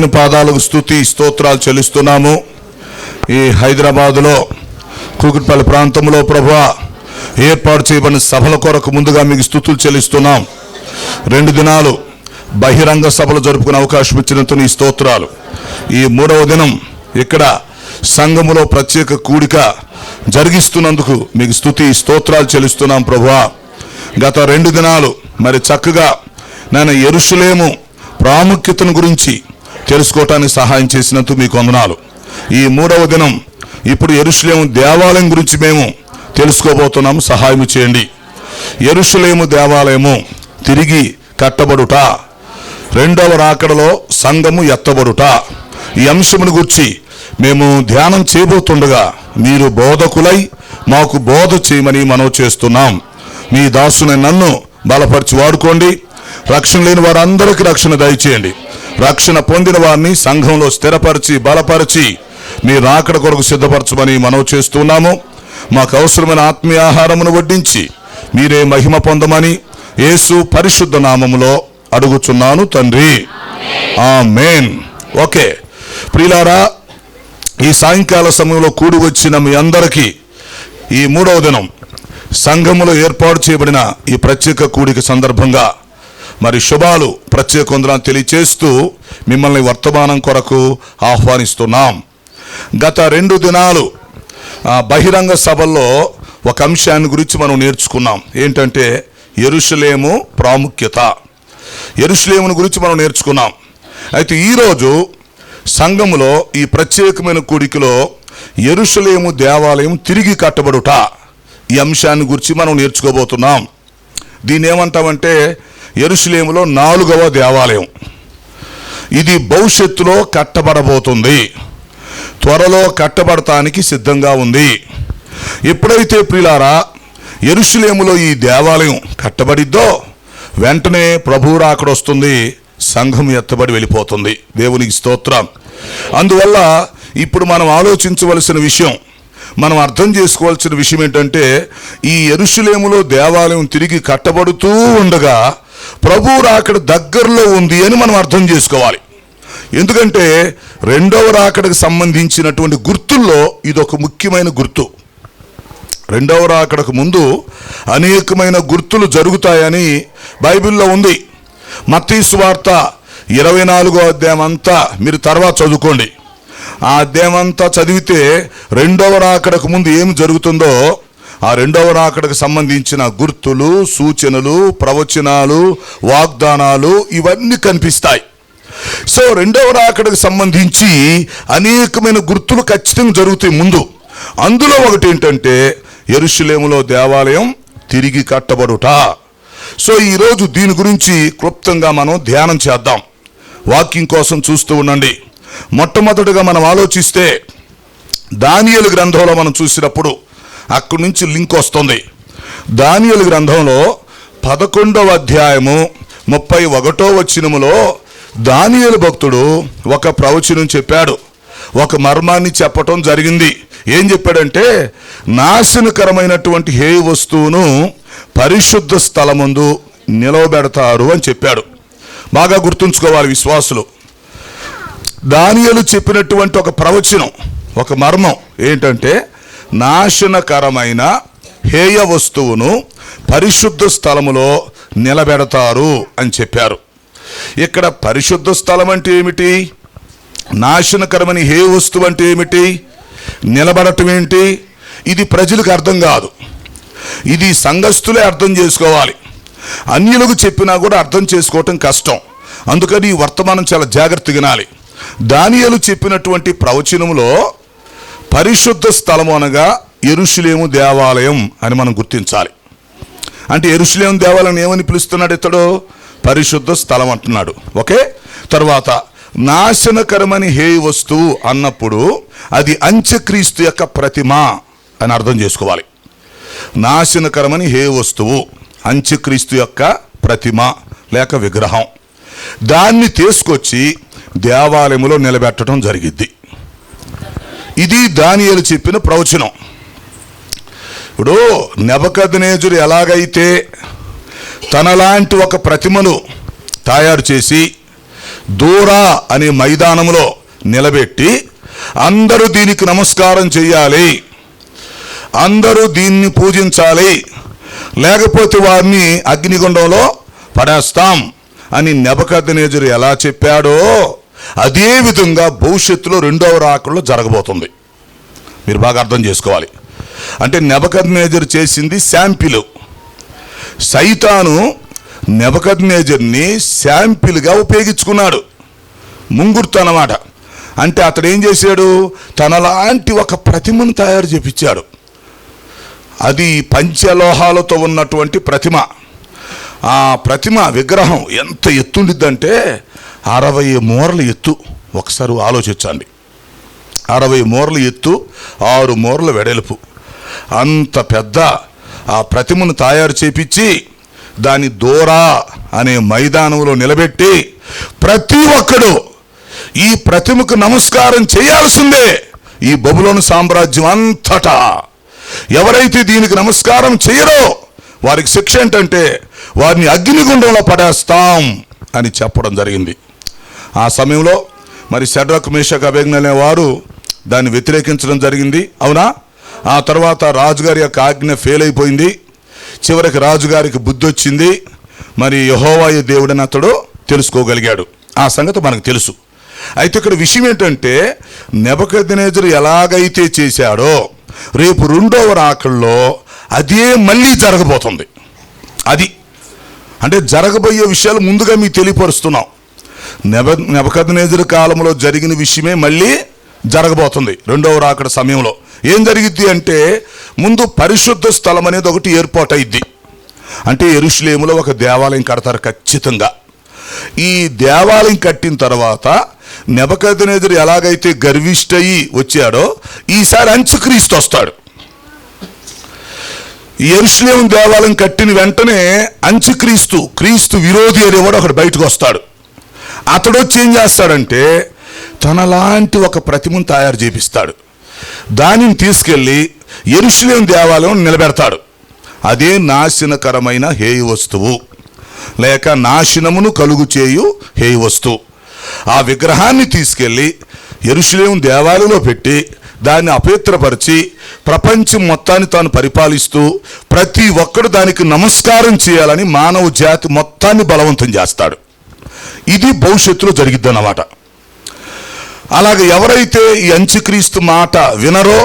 ఆయన పాదాలకు స్తుతి స్తోత్రాలు చెల్లిస్తున్నాము. ఈ హైదరాబాదులో కూకట్పల్లి ప్రాంతంలో ప్రభువా ఏర్పాటు చేయబడిన సభల కొరకు ముందుగా మీకు స్తుతులు చెల్లిస్తున్నాం. 2 దినాలు బహిరంగ సభలు జరుపుకునే అవకాశం ఇచ్చినందుకు నీ స్తోత్రాలు. ఈ 3వ దినం ఇక్కడ సంఘములో ప్రత్యేక కూడిక జరిగిస్తున్నందుకు మీకు స్తుతి స్తోత్రాలు చెల్లిస్తున్నాం ప్రభువా. గత 2 దినాలు మరి చక్కగా నేను యెరూషలేము ప్రాముఖ్యతను గురించి తెలుసుకోవటానికి సహాయం చేసినందుకు మీకు వందనాలు. ఈ 3వ దినం ఇప్పుడు యెరూషలేము దేవాలయం గురించి మేము తెలుసుకోబోతున్నాము, సహాయం చేయండి. యెరూషలేము దేవాలయము తిరిగి కట్టబడుట, 2వ రాకడలో సంఘము ఎత్తబడుట, ఈ అంశమును గురించి మేము ధ్యానం చేయబోతుండగా మీరు బోధకులై మాకు బోధ చేయమని మనవి చేస్తున్నాం. మీ దాసుని నన్ను బలపరిచి వాడుకోండి. రక్షణ లేని వారందరికీ రక్షణ దయచేయండి. రక్షణ పొందిన వారిని సంఘంలో స్థిరపరిచి బలపరిచి మీ రాకడ కొరకు సిద్ధపరచమని మనవి చేస్తున్నాము. మాకు అవసరమైన ఆత్మీయ ఆహారమును వడ్డించి మీరే మహిమ పొందమని యేసు పరిశుద్ధ నామములో అడుగుచున్నాను తండ్రి, ఆమేన్. ఓకే ప్రియులారా, ఈ సాయంకాల సమయంలో కూడి వచ్చిన మీ అందరికీ ఈ 3వ దినం సంఘములో ఏర్పాటు చేయబడిన ఈ ప్రత్యేక కూడిక సందర్భంగా మరి శుభాలు ప్రత్యేక వందనాలు తెలియచేస్తూ మిమ్మల్ని వర్తమానం కొరకు ఆహ్వానిస్తున్నాం. గత 2 దినాలు బహిరంగ సభల్లో ఒక అంశాన్ని గురించి మనం నేర్చుకున్నాం. ఏంటంటే యెరూషలేము ప్రాముఖ్యత. యెరూషలేమును గురించి మనం నేర్చుకున్నాం. అయితే ఈరోజు సంఘములో ఈ ప్రత్యేకమైన కూడికలో యెరూషలేము దేవాలయం తిరిగి కట్టబడుట, ఈ అంశాన్ని గురించి మనం నేర్చుకోబోతున్నాం. దీన్ని ఏమంటామంటే యెరూషలేములో 4వ దేవాలయం. ఇది భవిష్యత్తులో కట్టబడబోతుంది, త్వరలో కట్టబడటానికి సిద్ధంగా ఉంది. ఎప్పుడైతే ప్రియులారా యెరూషలేములో ఈ దేవాలయం కట్టబడిద్దో వెంటనే ప్రభువు రాకడ వస్తుంది, సంఘం ఎత్తబడి వెళ్ళిపోతుంది. దేవునికి స్తోత్రం. అందువల్ల ఇప్పుడు మనం ఆలోచించవలసిన విషయం, మనం అర్థం చేసుకోవాల్సిన విషయం ఏంటంటే ఈ యెరూషలేములో దేవాలయం తిరిగి కట్టబడుతూ ఉండగా ప్రభువు రాకడ దగ్గరలో ఉంది అని మనం అర్థం చేసుకోవాలి. ఎందుకంటే 2వ రాకడకు సంబంధించినటువంటి గుర్తుల్లో ఇదొక ముఖ్యమైన గుర్తు. 2వ రాకడకు ముందు అనేకమైన గుర్తులు జరుగుతాయని బైబిల్లో ఉంది. మత్తయి సువార్త 24వ అధ్యాయం అంతా మీరు తర్వాత చదువుకోండి. ఆ అధ్యాయం అంతా చదివితే 2వ రాకడకు ముందు ఏం జరుగుతుందో ఆ 2వ రాకడకు సంబంధించిన గుర్తులు, సూచనలు, ప్రవచనాలు, వాగ్దానాలు ఇవన్నీ కనిపిస్తాయి. సో 2వ రాకడకు సంబంధించి అనేకమైన గుర్తులు ఖచ్చితంగా జరుగుతాయి ముందు. అందులో ఒకటి ఏంటంటే యెరూషలేములో దేవాలయం తిరిగి కట్టబడుట. సో ఈరోజు దీని గురించి క్లుప్తంగా మనం ధ్యానం చేద్దాం. వాక్యం కోసం చూస్తూ ఉండండి. మొట్టమొదటిగా మనం ఆలోచిస్తే దానియేలు గ్రంథంలో మనం చూసినప్పుడు అక్కడి నుంచి లింక్ వస్తుంది. దానియేలు గ్రంథంలో 11వ అధ్యాయము 31వ వచనములో దానియేలు భక్తుడు ఒక ప్రవచనం చెప్పాడు, ఒక మర్మాన్ని చెప్పటం జరిగింది. ఏం చెప్పాడంటే నాశనకరమైనటువంటి హేయ వస్తువును పరిశుద్ధ స్థలమందు నిలవబెడతారు అని చెప్పాడు. బాగా గుర్తుంచుకోవాలి విశ్వాసులు. దానియేలు చెప్పినటువంటి ఒక ప్రవచనం, ఒక మర్మం ఏంటంటే నాశనకరమైన హేయ వస్తువును పరిశుద్ధ స్థలములో నిలబెడతారు అని చెప్పారు. ఇక్కడ పరిశుద్ధ స్థలం అంటే ఏమిటి, నాశనకరమైన హేయ వస్తువు అంటే ఏమిటి, నిలబడటం ఏంటి, ఇది ప్రజలకు అర్థం కాదు. ఇది సంఘస్థులే అర్థం చేసుకోవాలి. అన్యులకు చెప్పినా కూడా అర్థం చేసుకోవటం కష్టం. అందుకని ఈ వర్తమానం చాలా జాగ్రత్తగా వినాలి. దానియేలు చెప్పినటువంటి ప్రవచనములో పరిశుద్ధ స్థలము అనగా యెరూషలేము దేవాలయం అని మనం గుర్తించాలి. అంటే యెరూషలేము దేవాలయం ఏమని పిలుస్తున్నాడు ఇతడు, పరిశుద్ధ స్థలం అంటున్నాడు. ఓకే, తర్వాత నాశనకరమని హేయ వస్తువు అన్నప్పుడు అది అంత్యక్రీస్తు యొక్క ప్రతిమ అని అర్థం చేసుకోవాలి. నాశనకరమని హేయ వస్తువు అంత్యక్రీస్తు యొక్క ప్రతిమ లేక విగ్రహం, దాన్ని తీసుకొచ్చి దేవాలయములో నిలబెట్టడం జరిగిద్ది. ఇది దానియేలు చెప్పిన ప్రవచనం. ఇప్పుడు నెబుకద్నెజరు ఎలాగైతే తనలాంటి ఒక ప్రతిమను తయారు చేసి దూరా అనే మైదానంలో నిలబెట్టి అందరూ దీనికి నమస్కారం చేయాలి, అందరూ దీన్ని పూజించాలి, లేకపోతే వారిని అగ్నిగుండంలో పడేస్తాం అని నెబుకద్నెజరు ఎలా చెప్పాడో అదే విధంగా భవిష్యత్తులో రెండవ రాకడలో జరగబోతుంది. మీరు బాగా అర్థం చేసుకోవాలి. అంటే నెబుకద్నెజరు చేసింది శాంపిల్. సైతాను నెబుకద్నెజర్ని శాంపిల్గా ఉపయోగించుకున్నాడు, ముంగుర్తు అన్నమాట. అంటే అతడు ఏం చేశాడు, తనలాంటి ఒక ప్రతిమను తయారు చేపించాడు. అది పంచలోహాలతో ఉన్నటువంటి ప్రతిమ. ఆ ప్రతిమ విగ్రహం ఎంత ఎత్తుండిద్దంటే 60 మూరల ఎత్తు. ఒకసారి ఆలోచించండి, 60 మూరల ఎత్తు, 6 మూరల వెడల్పు. అంత పెద్ద ఆ ప్రతిమను తయారు చేపించి దాని దూరా అనే మైదానంలో నిలబెట్టి ప్రతి ఒక్కడు ఈ ప్రతిమకు నమస్కారం చేయాల్సిందే. ఈ బబులోను సామ్రాజ్యం అంతటా ఎవరైతే దీనికి నమస్కారం చేయరో వారికి శిక్ష ఏంటంటే వారిని అగ్నిగుండంలో పడేస్తాం అని చెప్పడం జరిగింది. ఆ సమయంలో మరి షడ్రక్ మేషక్ అబేద్నెగో వారు దాన్ని వ్యతిరేకించడం జరిగింది, అవునా? ఆ తర్వాత రాజుగారి యొక్క ఆజ్ఞ ఫెయిల్ అయిపోయింది. చివరికి రాజుగారికి బుద్ధి వచ్చింది. మరి యెహోవాయే దేవుడని అతడు తెలుసుకోగలిగాడు. ఆ సంగతి మనకు తెలుసు. అయితే ఇక్కడ విషయం ఏంటంటే నెబుకద్నెజరు ఎలాగైతే చేశాడో రేపు రెండవ రాకడలో అదే మళ్ళీ జరగబోతుంది. అది అంటే జరగబోయే విషయాలు ముందుగా మీకు తెలియపరుస్తున్నాం. నెబుకద్నెజరు కాలంలో జరిగిన విషయమే మళ్ళీ జరగబోతుంది రెండవ రాకడ సమయంలో. ఏం జరిగిద్ది అంటే ముందు పరిశుద్ధ స్థలం అనేది ఒకటి ఏర్పాటు అయింది. అంటే యెరూషలేములో ఒక దేవాలయం కడతారు ఖచ్చితంగా. ఈ దేవాలయం కట్టిన తర్వాత నెబుకద్నెజరు ఎలాగైతే గర్విష్ఠయి వచ్చాడో ఈసారి అంత్యక్రీస్తు వస్తాడు. యెరూషలేము దేవాలయం కట్టిన వెంటనే అంత్యక్రీస్తు, క్రీస్తు విరోధి అనేవాడు ఒకడు బయటకు వస్తాడు. అతడు వచ్చి ఏం చేస్తాడంటే తనలాంటి ఒక ప్రతిమను తయారు చేపిస్తాడు. దానిని తీసుకెళ్ళి యెరూషలేము దేవాలయం నిలబెడతాడు. అదే నాశనకరమైన హేయ వస్తువు, లేక నాశనమును కలుగు చేయు హేయ వస్తువు. ఆ విగ్రహాన్ని తీసుకెళ్ళి యెరూషలేము దేవాలయంలో పెట్టి దాన్ని అపవిత్రపరిచి ప్రపంచం మొత్తాన్ని తాను పరిపాలిస్తూ ప్రతి ఒక్కడు దానికి నమస్కారం చేయాలని మానవ జాతి మొత్తాన్ని బలవంతం చేస్తాడు. ఇది భవిష్యత్తులో జరిగిద్దన్నమాట. అలాగే ఎవరైతే ఈ అంత్యక్రీస్తు మాట వినరో,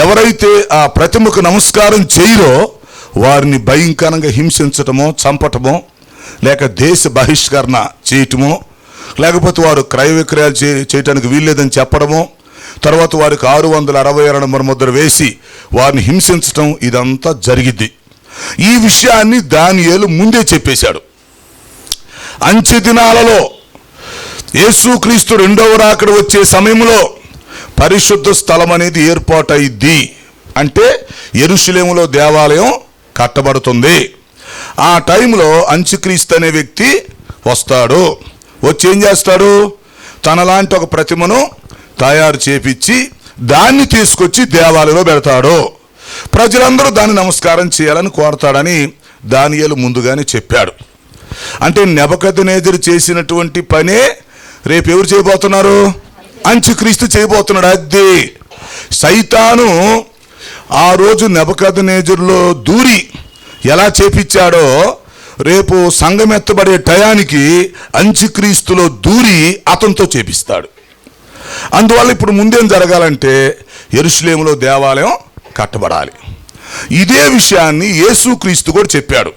ఎవరైతే ఆ ప్రతిమకు నమస్కారం చేయరో వారిని భయంకరంగా హింసించటమో, చంపటమో, లేక దేశ బహిష్కరణ చేయటమో, లేకపోతే వారు క్రయ విక్రయాలు చేయటానికి వీల్లేదని చెప్పడమో, తర్వాత వారికి 666 ముద్ర వేసి వారిని హింసించటం, ఇదంతా జరిగిద్ది. ఈ విషయాన్ని దానియేలు ముందే చెప్పేశాడు. అంత్య దినాలలో యేసుక్రీస్తు రెండవ రాకడ వచ్చే సమయంలో పరిశుద్ధ స్థలం అనేది ఏర్పాటు అయ్యిద్ది. అంటే యెరూషలేములో దేవాలయం కట్టబడుతుంది. ఆ టైంలో అంత్యక్రీస్తు అనే వ్యక్తి వస్తాడు. వచ్చి ఏం చేస్తాడు, తనలాంటి ఒక ప్రతిమను తయారు చేపించి దాన్ని తీసుకొచ్చి దేవాలయంలో పెడతాడు. ప్రజలందరూ దాన్ని నమస్కారం చేయాలని కోరతాడని దానియేలు ముందుగానే చెప్పాడు. అంటే నెబుకద్నెజరు చేసినటువంటి పనే రేపు ఎవరు చేయబోతున్నారు, అంత్యక్రీస్తు చేయబోతున్నాడు. అదే సైతాను ఆ రోజు నెబుకద్నెజరులో దూరి ఎలా చేపించాడో రేపు సంఘం ఎత్తబడే టయానికి అంత్యక్రీస్తులో దూరి అతనితో చేపిస్తాడు. అందువల్ల ఇప్పుడు ముందేం జరగాలంటే యెరూషలేములో దేవాలయం కట్టబడాలి. ఇదే విషయాన్ని యేసుక్రీస్తు కూడా చెప్పాడు.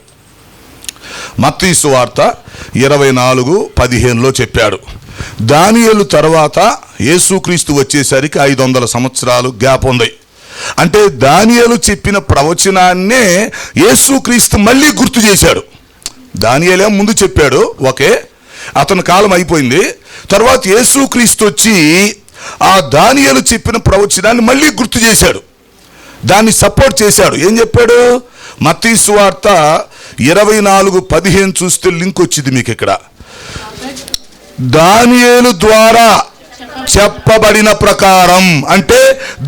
మత్తయి సువార్త 24:15 చెప్పాడు. దానియేలు తర్వాత యేసుక్రీస్తు వచ్చేసరికి 500 సంవత్సరాలు గ్యాప్ ఉంది. అంటే దానియేలు చెప్పిన ప్రవచనాన్నే యేసుక్రీస్తు మళ్ళీ గుర్తు చేశాడు. దానియేలే ముందు చెప్పాడు, ఓకే, అతని కాలం అయిపోయింది. తర్వాత యేసుక్రీస్తు వచ్చి ఆ దానియేలు చెప్పిన ప్రవచనాన్ని మళ్ళీ గుర్తు చేశాడు, దాన్ని సపోర్ట్ చేశాడు. ఏం చెప్పాడు? మత్తయి సువార్త 24:15 చూస్తే లింక్ వచ్చింది మీకు ఇక్కడ. దానియేలు ద్వారా చెప్పబడిన ప్రకారం, అంటే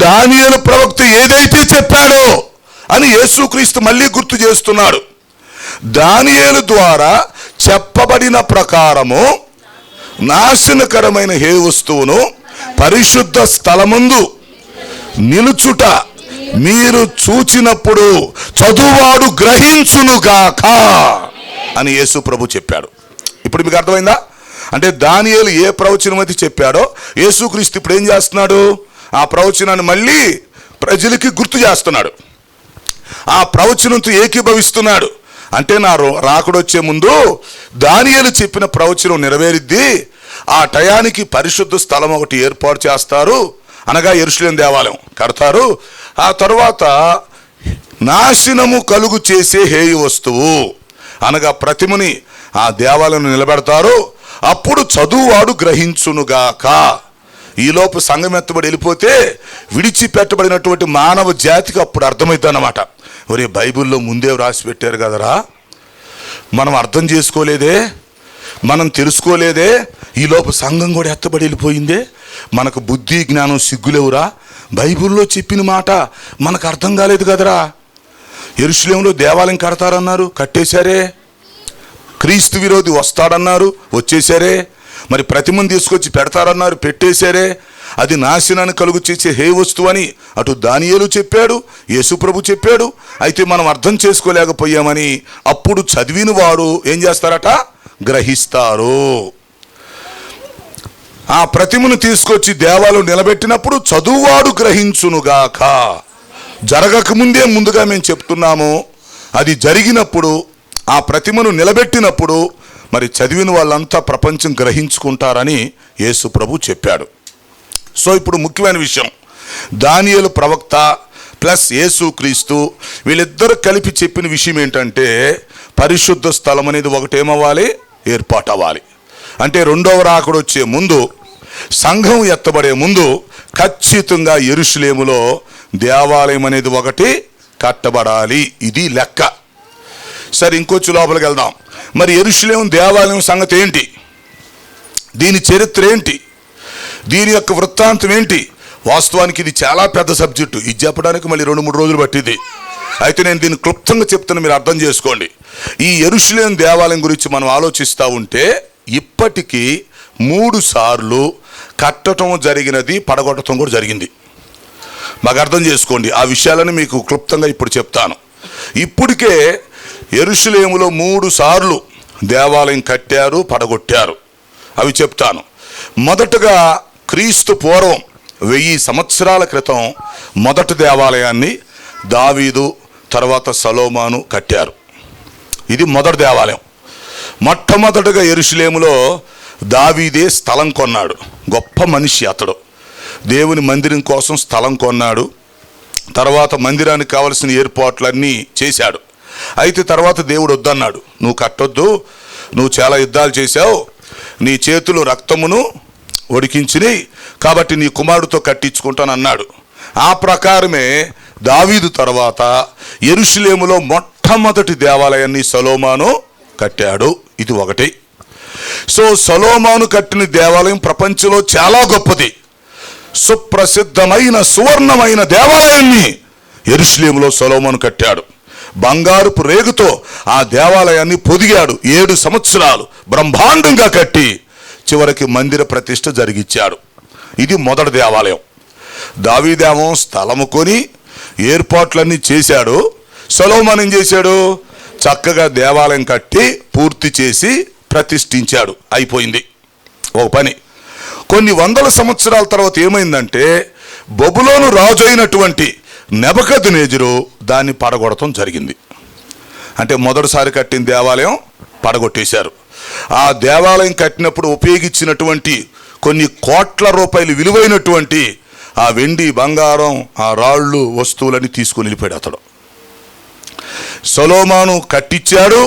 దానియేలు ప్రవక్త ఏదైతే చెప్పాడో అని యేసుక్రీస్తు మళ్ళీ గుర్తు చేస్తున్నాడు. దానియేలు ద్వారా చెప్పబడిన ప్రకారము నాశనకరమైన హే వస్తువును పరిశుద్ధ స్థలమందు నిలుచుట మీరు చూచినప్పుడు చదువువాడు గ్రహించునుగాక అని యేసు ప్రభు చెప్పాడు. ఇప్పుడు మీకు అర్థమైందా? అంటే దానియేలు ఏ ప్రవచనం అయితే చెప్పాడో యేసుక్రీస్తు ఇప్పుడు ఏం చేస్తున్నాడు? ఆ ప్రవచనాన్ని మళ్ళీ ప్రజలకి గుర్తు చేస్తున్నాడు, ఆ ప్రవచనంతో ఏకీభవిస్తున్నాడు. అంటే నా రాకడొచ్చే ముందు దానియేలు చెప్పిన ప్రవచనం నెరవేరిద్ది, ఆ టయానికి పరిశుద్ధ స్థలం ఒకటి ఏర్పాటు చేస్తారు, అనగా యెరూషలేము దేవాలయం కడతారు. ఆ తరువాత నాశనము కలుగు చేసే హేయు వస్తువు అనగా ప్రతిమని ఆ దేవాలయం నిలబెడతారు. అప్పుడు చదువువాడు గ్రహించునుగాక. ఈలోపు సంఘం ఎత్తబడి వెళ్ళిపోతే విడిచిపెట్టబడినటువంటి మానవ జాతికి అప్పుడు అర్థమవుతుంది అన్నమాట. ఒరే, బైబిల్లో ముందే రాసి పెట్టారు కదరా, మనం అర్థం చేసుకోలేదే, మనం తెలుసుకోలేదే, ఈలోపు సంఘం కూడా ఎత్తబడి వెళ్ళిపోయిందే, మనకు బుద్ధి జ్ఞానం సిగ్గులేవురా, బైబిల్లో చెప్పిన మాట మనకు అర్థం కాలేదు కదరా. యెరూషలేములో దేవాలయం కడతారన్నారు, కట్టేశారే. క్రీస్తు విరోధి వస్తాడన్నారు, వచ్చేసారే. మరి ప్రతిమను తీసుకొచ్చి పెడతారన్నారు, పెట్టేశారే. అది నాశనాన్ని కలుగు చేసే హే వస్తువు అని అటు దానియేలు చెప్పాడు, యేసు ప్రభు చెప్పాడు. అయితే మనం అర్థం చేసుకోలేకపోయామని అప్పుడు చదివిన వాడు ఏం చేస్తారట? గ్రహిస్తారు. ఆ ప్రతిమను తీసుకొచ్చి దేవాలయం నిలబెట్టినప్పుడు చదువువాడు గ్రహించునుగాక. జరగకముందే ముందుగా మేము చెప్తున్నాము, అది జరిగినప్పుడు ఆ ప్రతిమను నిలబెట్టినప్పుడు మరి చదివిన వాళ్ళంతా ప్రపంచం గ్రహించుకుంటారని యేసు ప్రభు చెప్పాడు. సో ఇప్పుడు ముఖ్యమైన విషయం, దానియేలు ప్రవక్త ప్లస్ యేసుక్రీస్తు వీళ్ళిద్దరు కలిపి చెప్పిన విషయం ఏంటంటే పరిశుద్ధ స్థలం అనేది ఒకటేమవ్వాలి? ఏర్పాటు అవ్వాలి. అంటే రెండవ రాకడ వచ్చే ముందు, సంఘం ఎత్తబడే ముందు ఖచ్చితంగా యెరూషలేములో దేవాలయం అనేది ఒకటి కట్టబడాలి. ఇది లెక్క. సరే, ఇంకొంచెం లోపలికి వెళ్దాం. మరి యెరూషలేము దేవాలయం సంగతి ఏంటి? దీని చరిత్ర ఏంటి? దీని యొక్క వృత్తాంతం ఏంటి? వాస్తవానికి ఇది చాలా పెద్ద సబ్జెక్టు, ఇది చెప్పడానికి మళ్ళీ 2-3 రోజులు పట్టింది. అయితే నేను దీన్ని క్లుప్తంగా చెప్తాను, మీరు అర్థం చేసుకోండి. ఈ యెరూషలేము దేవాలయం గురించి మనం ఆలోచిస్తూ ఉంటే ఇప్పటికీ 3 సార్లు కట్టడం జరిగినది, పడగొట్టడం కూడా జరిగింది. మాకు అర్థం చేసుకోండి. ఆ విషయాలను మీకు క్లుప్తంగా ఇప్పుడు చెప్తాను. ఇప్పటికే యెరూషలేములో 3 సార్లు దేవాలయం కట్టారు, పడగొట్టారు. అవి చెప్తాను. మొదటగా క్రీస్తు పూర్వం 1000 సంవత్సరాల క్రితం మొదటి దేవాలయాన్ని దావీదు తర్వాత సొలొమోను కట్టారు. ఇది మొదటి దేవాలయం. మొట్టమొదటగా యెరూషలేములో దావీదే స్థలం కొన్నాడు. గొప్ప మనిషి అతడు. దేవుని మందిరం కోసం స్థలం కొన్నాడు. తర్వాత మందిరానికి కావలసిన ఏర్పాట్లన్నీ చేశాడు. అయితే తర్వాత దేవుడు వద్దన్నాడు, నువ్వు కట్టొద్దు, నువ్వు చాలా యుద్ధాలు చేశావు, నీ చేతులు రక్తమును ఒడికించినాయి, కాబట్టి నీ కుమారుడితో కట్టించుకుంటాను అన్నాడు. ఆ ప్రకారమే దావీదు తర్వాత యెరూషలేములో మొట్టమొదటి దేవాలయాన్ని సొలొమోను కట్టాడు. ఇది ఒకటి. సో సొలొమోను కట్టిన దేవాలయం ప్రపంచంలో చాలా గొప్పది. సుప్రసిద్ధమైన సువర్ణమైన దేవాలయాన్ని యెరూషలేములో సొలొమోను కట్టాడు. బంగారుపు రేగుతో ఆ దేవాలయాన్ని పొదిగాడు. 7 సంవత్సరాలు బ్రహ్మాండంగా కట్టి చివరికి మందిర ప్రతిష్ఠ జరిగించాడు. ఇది మొదటి దేవాలయం. దావీదేమో స్థలము కొని ఏర్పాట్లన్నీ చేశాడు. సొలొమోను ఏం చేశాడు? చక్కగా దేవాలయం కట్టి పూర్తి చేసి ప్రతిష్ఠించాడు. అయిపోయింది ఒక పని. కొన్ని వందల సంవత్సరాల తర్వాత ఏమైందంటే బబులోను రాజు అయినటువంటి నెబుకద్నెజరు దాన్ని పడగొడటం జరిగింది. అంటే మొదటిసారి కట్టిన దేవాలయం పడగొట్టేశారు. ఆ దేవాలయం కట్టినప్పుడు ఉపయోగించినటువంటి కొన్ని కోట్ల రూపాయలు విలువైనటువంటి ఆ వెండి, బంగారం, ఆ రాళ్ళు, వస్తువులని తీసుకుని వెళ్ళిపోయాడు అతడు. సొలొమోను కట్టించాడు,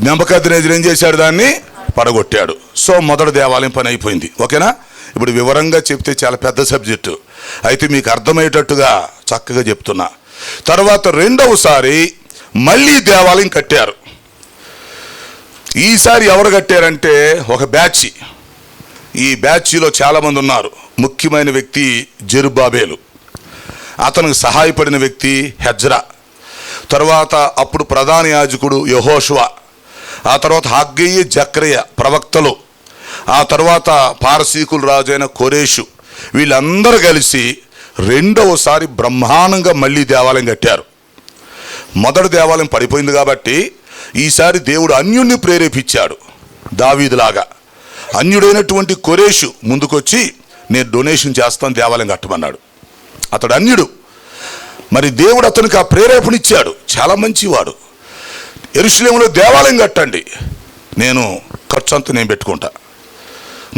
నెబుకద్నెజరు ఏం చేశాడు? దాన్ని పడగొట్టాడు. సో మొదటి దేవాలయం పని అయిపోయింది. ఓకేనా? ఇప్పుడు వివరంగా చెప్తే చాలా పెద్ద సబ్జెక్టు, అయితే మీకు అర్థమయ్యేటట్టుగా చక్కగా చెప్తున్నా. తర్వాత రెండవసారి మళ్ళీ దేవాలయం కట్టారు. ఈసారి ఎవరు కట్టారంటే ఒక బ్యాచ్. ఈ బ్యాచ్లో చాలామంది ఉన్నారు. ముఖ్యమైన వ్యక్తి జెరుబ్బాబెలు, అతనికి సహాయపడిన వ్యక్తి హెజ్రా, తర్వాత అప్పుడు ప్రధాన యాజకుడు యెహోషువ, ఆ తర్వాత హగ్గయి, జకర్యా ప్రవక్తలు, ఆ తర్వాత పారసీకుల రాజైన కొరేషు, వీళ్ళందరూ కలిసి రెండవసారి బ్రహ్మాండంగా మళ్ళీ దేవాలయం కట్టారు. మొదటి దేవాలయం పడిపోయింది కాబట్టి ఈసారి దేవుడు అన్యుణ్ణి ప్రేరేపించాడు. దావీదులాగా అన్యుడైనటువంటి కొరేషు ముందుకొచ్చి నేను డొనేషన్ చేస్తాను, దేవాలయం కట్టమన్నాడు. అతడు అన్యుడు, మరి దేవుడు అతనికి ఆ ప్రేరేపణ ఇచ్చాడు. చాలా మంచివాడు. యెరూషలేములో దేవాలయం కట్టండి, నేను ఖర్చు అంతా నేను పెట్టుకుంటా,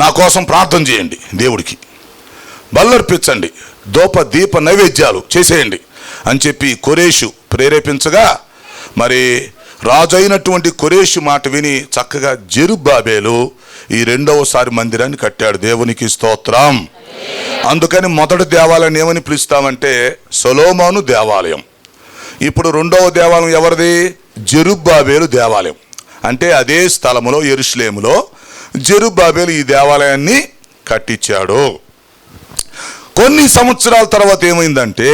నా కోసం ప్రార్థన చేయండి, దేవుడికి బల్లర్పించండి, దీప నైవేద్యాలు చేసేయండి అని చెప్పి కొరేషు ప్రేరేపించగా, మరి రాజు అయినటువంటి కొరేషు మాట విని చక్కగా జెరుబ్బాబెలు ఈ రెండవసారి మందిరాన్ని కట్టాడు. దేవునికి స్తోత్రం. అందుకని మొదటి దేవాలయం ఏమని పిలుస్తామంటే సొలొమోను దేవాలయం. ఇప్పుడు రెండవ దేవాలయం ఎవరిది? జెరుబ్బాబెలు దేవాలయం. అంటే అదే స్థలములో యెరూషలేములో జెరుబ్బాబెలు ఈ దేవాలయాన్ని కట్టించాడు. కొన్ని సంవత్సరాల తర్వాత ఏమైందంటే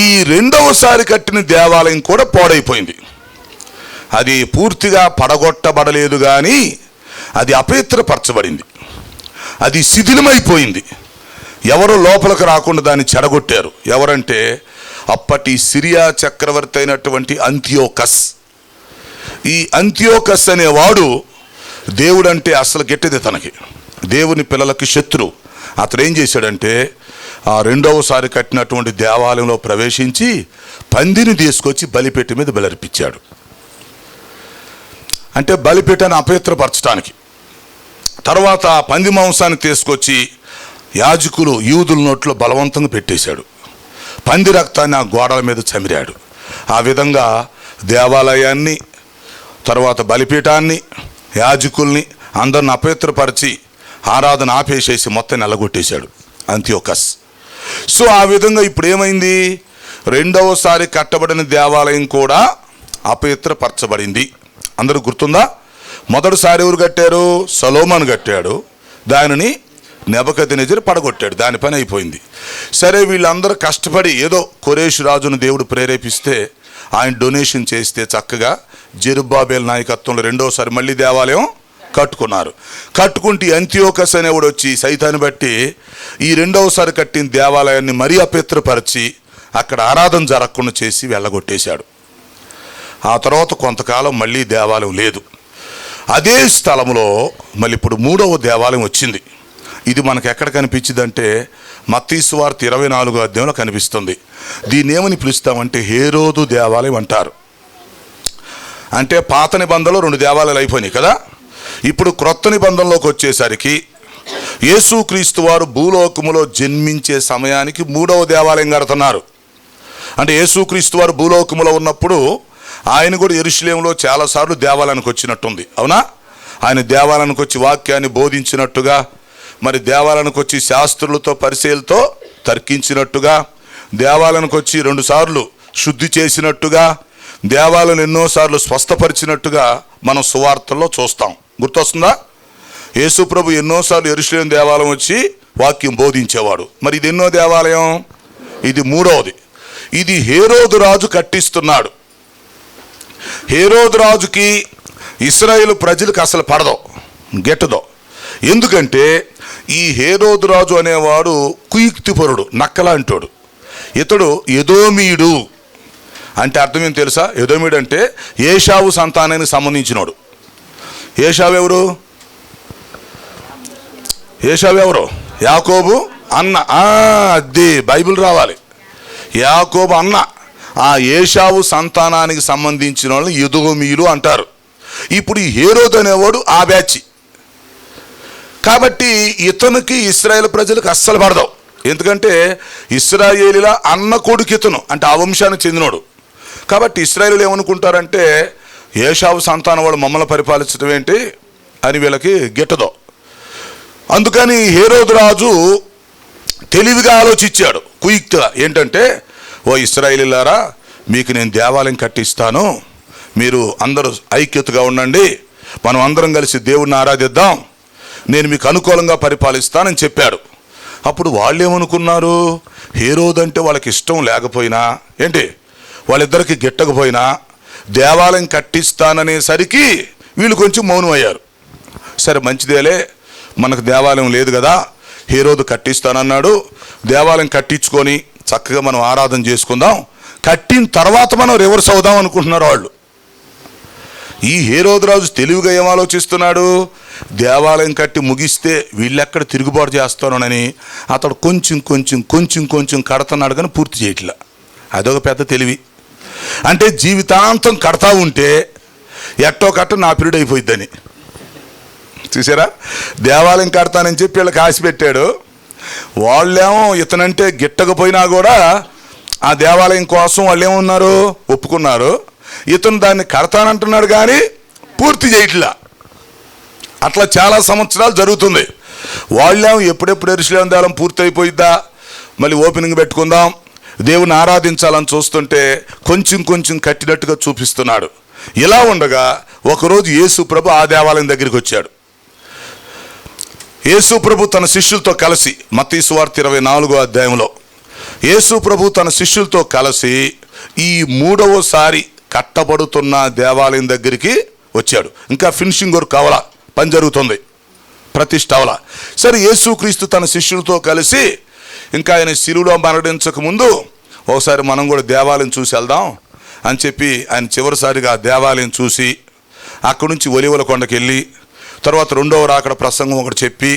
ఈ రెండవసారి కట్టిన దేవాలయం కూడా పాడైపోయింది. అది పూర్తిగా పడగొట్టబడలేదు కానీ అది అపవిత్రపరచబడింది, అది శిథిలమైపోయింది. ఎవరు లోపలికి రాకుండా దాన్ని చెడగొట్టారు. ఎవరంటే అప్పటి సిరియా చక్రవర్తి అయినటువంటి అంతియోకస్. ఈ అంతియోకస్ అనేవాడు దేవుడంటే అసలు గెట్టది, తనకి దేవుని పిల్లలకి శత్రు. అతడు ఏం చేశాడంటే ఆ రెండవసారి కట్టినటువంటి దేవాలయంలో ప్రవేశించి పందిని తీసుకొచ్చి బలిపీఠం మీద బలర్పించాడు. అంటే బలిపీఠాన్ని అపవిత్రపరచడానికి. తర్వాత పంది మాంసాన్ని తీసుకొచ్చి యాజకులు యూదుల నోట్లో బలవంతంగా పెట్టేశాడు. పంది రక్తాన్ని ఆ గోడల మీద చమిరాడు. ఆ విధంగా దేవాలయాన్ని, తర్వాత బలిపీఠాన్ని, యాజకుల్ని అందరిని అపవిత్రపరిచి ఆరాధన ఆపేసేసి మొత్తం నెలగొట్టేశాడు అంతియోకస్. సో ఆ విధంగా ఇప్పుడు ఏమైంది? రెండవసారి కట్టబడిన దేవాలయం కూడా అపవిత్రపరచబడింది. అందరూ గుర్తుందా? మొదటిసారి ఎవరు కట్టారు? సొలొమోను కట్టాడు. దానిని నెబుకద్నెజరు పడగొట్టాడు. దాని పని అయిపోయింది. సరే, వీళ్ళందరూ కష్టపడి ఏదో కొరేషు రాజును దేవుడు ప్రేరేపిస్తే ఆయన డొనేషన్ చేస్తే చక్కగా జెరుబ్బాబెలు నాయకత్వంలో రెండోసారి మళ్ళీ దేవాలయం కట్టుకున్నారు. కట్టుకుంటే అంతియోకస్ అనేవాడు వచ్చి సైతాన్ని బట్టి ఈ రెండవసారి కట్టిన దేవాలయాన్ని మరీ అపవిత్రపరిచి అక్కడ ఆరాధన జరగకుండా చేసి వెళ్ళగొట్టేశాడు. ఆ తర్వాత కొంతకాలం మళ్ళీ దేవాలయం లేదు. అదే స్థలంలో మళ్ళీ ఇప్పుడు మూడవ దేవాలయం వచ్చింది. ఇది మనకు ఎక్కడ కనిపించిందంటే మత్తయి సువార్త 24వ అధ్యాయంలో కనిపిస్తుంది. దీన్ని ఏమని పిలుస్తామంటే హేరోదు దేవాలయం అంటారు. అంటే పాత నిబంధనలో 2 దేవాలయాలు అయిపోయినాయి కదా. ఇప్పుడు క్రొత్త నిబంధనలోకి వచ్చేసరికి యేసుక్రీస్తు వారు భూలోకములో జన్మించే సమయానికి 3వ దేవాలయం కడుతున్నారు. అంటే యేసుక్రీస్తు వారు భూలోకములో ఉన్నప్పుడు ఆయన కూడా యెరూషలేములో చాలాసార్లు దేవాలయానికి వచ్చినట్టుంది. అవునా? ఆయన దేవాలయానికి వచ్చి వాక్యాన్ని బోధించినట్టుగా, మరి దేవాలయానికి వచ్చి శాస్త్రులతో పరిశీలతో తర్కించినట్టుగా, దేవాలయానికి వచ్చి 2 సార్లు శుద్ధి చేసినట్టుగా, దేవాలయం ఎన్నోసార్లు స్వస్థపరిచినట్టుగా మనం సువార్తల్లో చూస్తాం. గుర్తొస్తుందా? యేసు ప్రభు ఎన్నోసార్లు యెరూషలేము దేవాలయం వచ్చి వాక్యం బోధించేవాడు. మరి ఇది ఎన్నో దేవాలయం? ఇది 3వది. ఇది హేరోదు రాజు కట్టిస్తున్నాడు. హేరోదు రాజుకి ఇశ్రాయేలు ప్రజలకు అసలు పడదో, గెట్టదో. ఎందుకంటే ఈ హేరోదు రాజు అనేవాడు కుయుక్తిపరుడు, నక్కలాంటోడు. ఇతడు ఎదోమీయుడు. అంటే అర్థం ఏం తెలుసా? ఎదోమీయుడు అంటే ఏషావు సంతానానికి సంబంధించినోడు. ఏషావు ఎవరు? ఏషావు ఎవరు? యాకోబు అన్న. అది బైబిల్ రావాలి. యాకోబు అన్న. ఆ ఏషావు సంతానానికి సంబంధించిన వాళ్ళని ఎదోమీయులు అంటారు. ఇప్పుడు ఈ హేరోదు అనేవాడు ఆ బ్యాచ్. కాబట్టి ఇతనికి ఇశ్రాయేల్ ప్రజలకు అస్సలు పడదావు. ఎందుకంటే ఇశ్రాయేలీల అన్న కొడుకు ఇతను, అంటే ఆ వంశానికి చెందినోడు. కాబట్టి ఇశ్రాయేలీలు ఏమనుకుంటారంటే ఏషావు సంతానం వాళ్ళు మమ్మల్ని పరిపాలించడం ఏంటి అని వీళ్ళకి గిట్టదో. అందుకని హేరోదు రాజు తెలివిగా ఆలోచించాడు, కుయుక్తిగా. ఏంటంటే, ఓ ఇశ్రాయేలీలారా, మీకు నేను దేవాలయం కట్టిస్తాను, మీరు అందరూ ఐక్యతగా ఉండండి, మనం అందరం కలిసి దేవుణ్ణి ఆరాధిద్దాం, నేను మీకు అనుకూలంగా పరిపాలిస్తానని చెప్పాడు. అప్పుడు వాళ్ళు ఏమనుకున్నారు? హేరోదు అంటే వాళ్ళకి ఇష్టం లేకపోయినా, ఏంటి వాళ్ళిద్దరికి గిట్టకపోయినా దేవాలయం కట్టిస్తాననేసరికి వీళ్ళు కొంచెం మౌనం అయ్యారు. సరే మంచిదేలే, మనకు దేవాలయం లేదు కదా, హేరోదు కట్టిస్తానన్నాడు, దేవాలయం కట్టించుకొని చక్కగా మనం ఆరాధన చేసుకుందాం, కట్టిన తర్వాత మనం రివర్స్ అవుదాం అనుకుంటున్నారు వాళ్ళు. ఈ హేరోదు రాజు తెలివిగా ఏం ఆలోచిస్తున్నాడు, దేవాలయం కట్టి ముగిస్తే వీళ్ళెక్కడ తిరుగుబాటు చేస్తానని అతడు కొంచెం కొంచెం కొంచెం కొంచెం కడుతున్నాడు కానీ పూర్తి చేయట్లా. అదొక పెద్ద తెలివి. అంటే జీవితాంతం కడతా ఉంటే ఎట్టో కట్ట నా పీరియడ్ అయిపోయిద్దని. చూసారా, దేవాలయం కడతానని చెప్పి వీళ్ళకి ఆశ పెట్టాడు. వాళ్ళేమో ఇతనంటే గిట్టకపోయినా కూడా ఆ దేవాలయం కోసం వాళ్ళు ఏమన్నారు, ఒప్పుకున్నారు. ఇతను దాన్ని కడతానంటున్నాడు కానీ పూర్తి చేయట్లా. అట్లా చాలా సంవత్సరాలు జరుగుతుంది. వాళ్ళేమో ఎప్పుడెప్పుడు యెరూషలేము దేవాలయం పూర్తి అయిపోయిద్దా, మళ్ళీ ఓపెనింగ్ పెట్టుకుందాం, దేవుని ఆరాధించాలని చూస్తుంటే కొంచెం కొంచెం కట్టినట్టుగా చూపిస్తున్నాడు. ఇలా ఉండగా ఒకరోజు యేసు ప్రభు ఆ దేవాలయం దగ్గరికి వచ్చాడు. యేసు ప్రభు తన శిష్యులతో కలిసి మత్తయి సువార్త 24వ అధ్యాయంలో యేసు ప్రభు తన శిష్యులతో కలిసి ఈ 3వసారి కట్టబడుతున్న దేవాలయం దగ్గరికి వచ్చాడు. ఇంకా ఫినిషింగ్ వర్క్ కావాలా, పని జరుగుతుంది, ప్రతిష్ఠ అవ్వాలా. సరే, యేసుక్రీస్తు తన శిష్యులతో కలిసి ఇంకా ఆయన శిలువలో మరణించక ముందు ఒకసారి మనం కూడా దేవాలయం చూసి వెళ్దాం అని చెప్పి ఆయన చివరిసారిగా దేవాలయం చూసి అక్కడి నుంచి ఒలీవల కొండకి వెళ్ళి తర్వాత 2వ రాకడ ప్రసంగం ఒకటి చెప్పి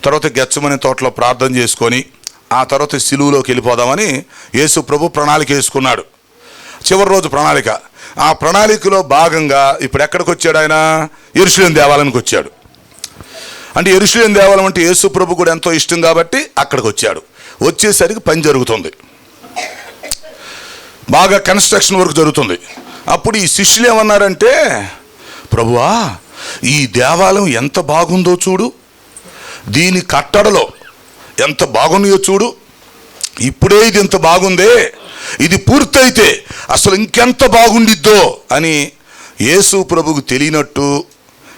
తర్వాత గెత్సెమనే తోటలో ప్రార్థన చేసుకొని ఆ తర్వాత శిలువలోకి వెళ్ళిపోదామని యేసు ప్రభు ప్రణాళిక వేసుకున్నాడు. చివరి రోజు ప్రణాళిక. ఆ ప్రణాళికలో భాగంగా ఇప్పుడు ఎక్కడికి వచ్చాడు ఆయన, యెరూషలేము దేవాలయానికి వచ్చాడు. అంటే యెరూషలేము దేవాలయం అంటే యేసు ప్రభు కూడా ఎంతో ఇష్టం కాబట్టి అక్కడికి వచ్చాడు. వచ్చేసరికి పని జరుగుతుంది, బాగా కన్స్ట్రక్షన్ వర్క్ జరుగుతుంది. అప్పుడు ఈ శిష్యులు ఏమన్నారంటే, ప్రభువా ఈ దేవాలయం ఎంత బాగుందో చూడు, దీని కట్టడలో ఎంత బాగున్నాయో చూడు, ఇప్పుడే ఇది ఎంత బాగుందే, ఇది పూర్తయితే అసలు ఇంకెంత బాగుండిద్దో అని యేసు ప్రభుకు తెలియనట్టు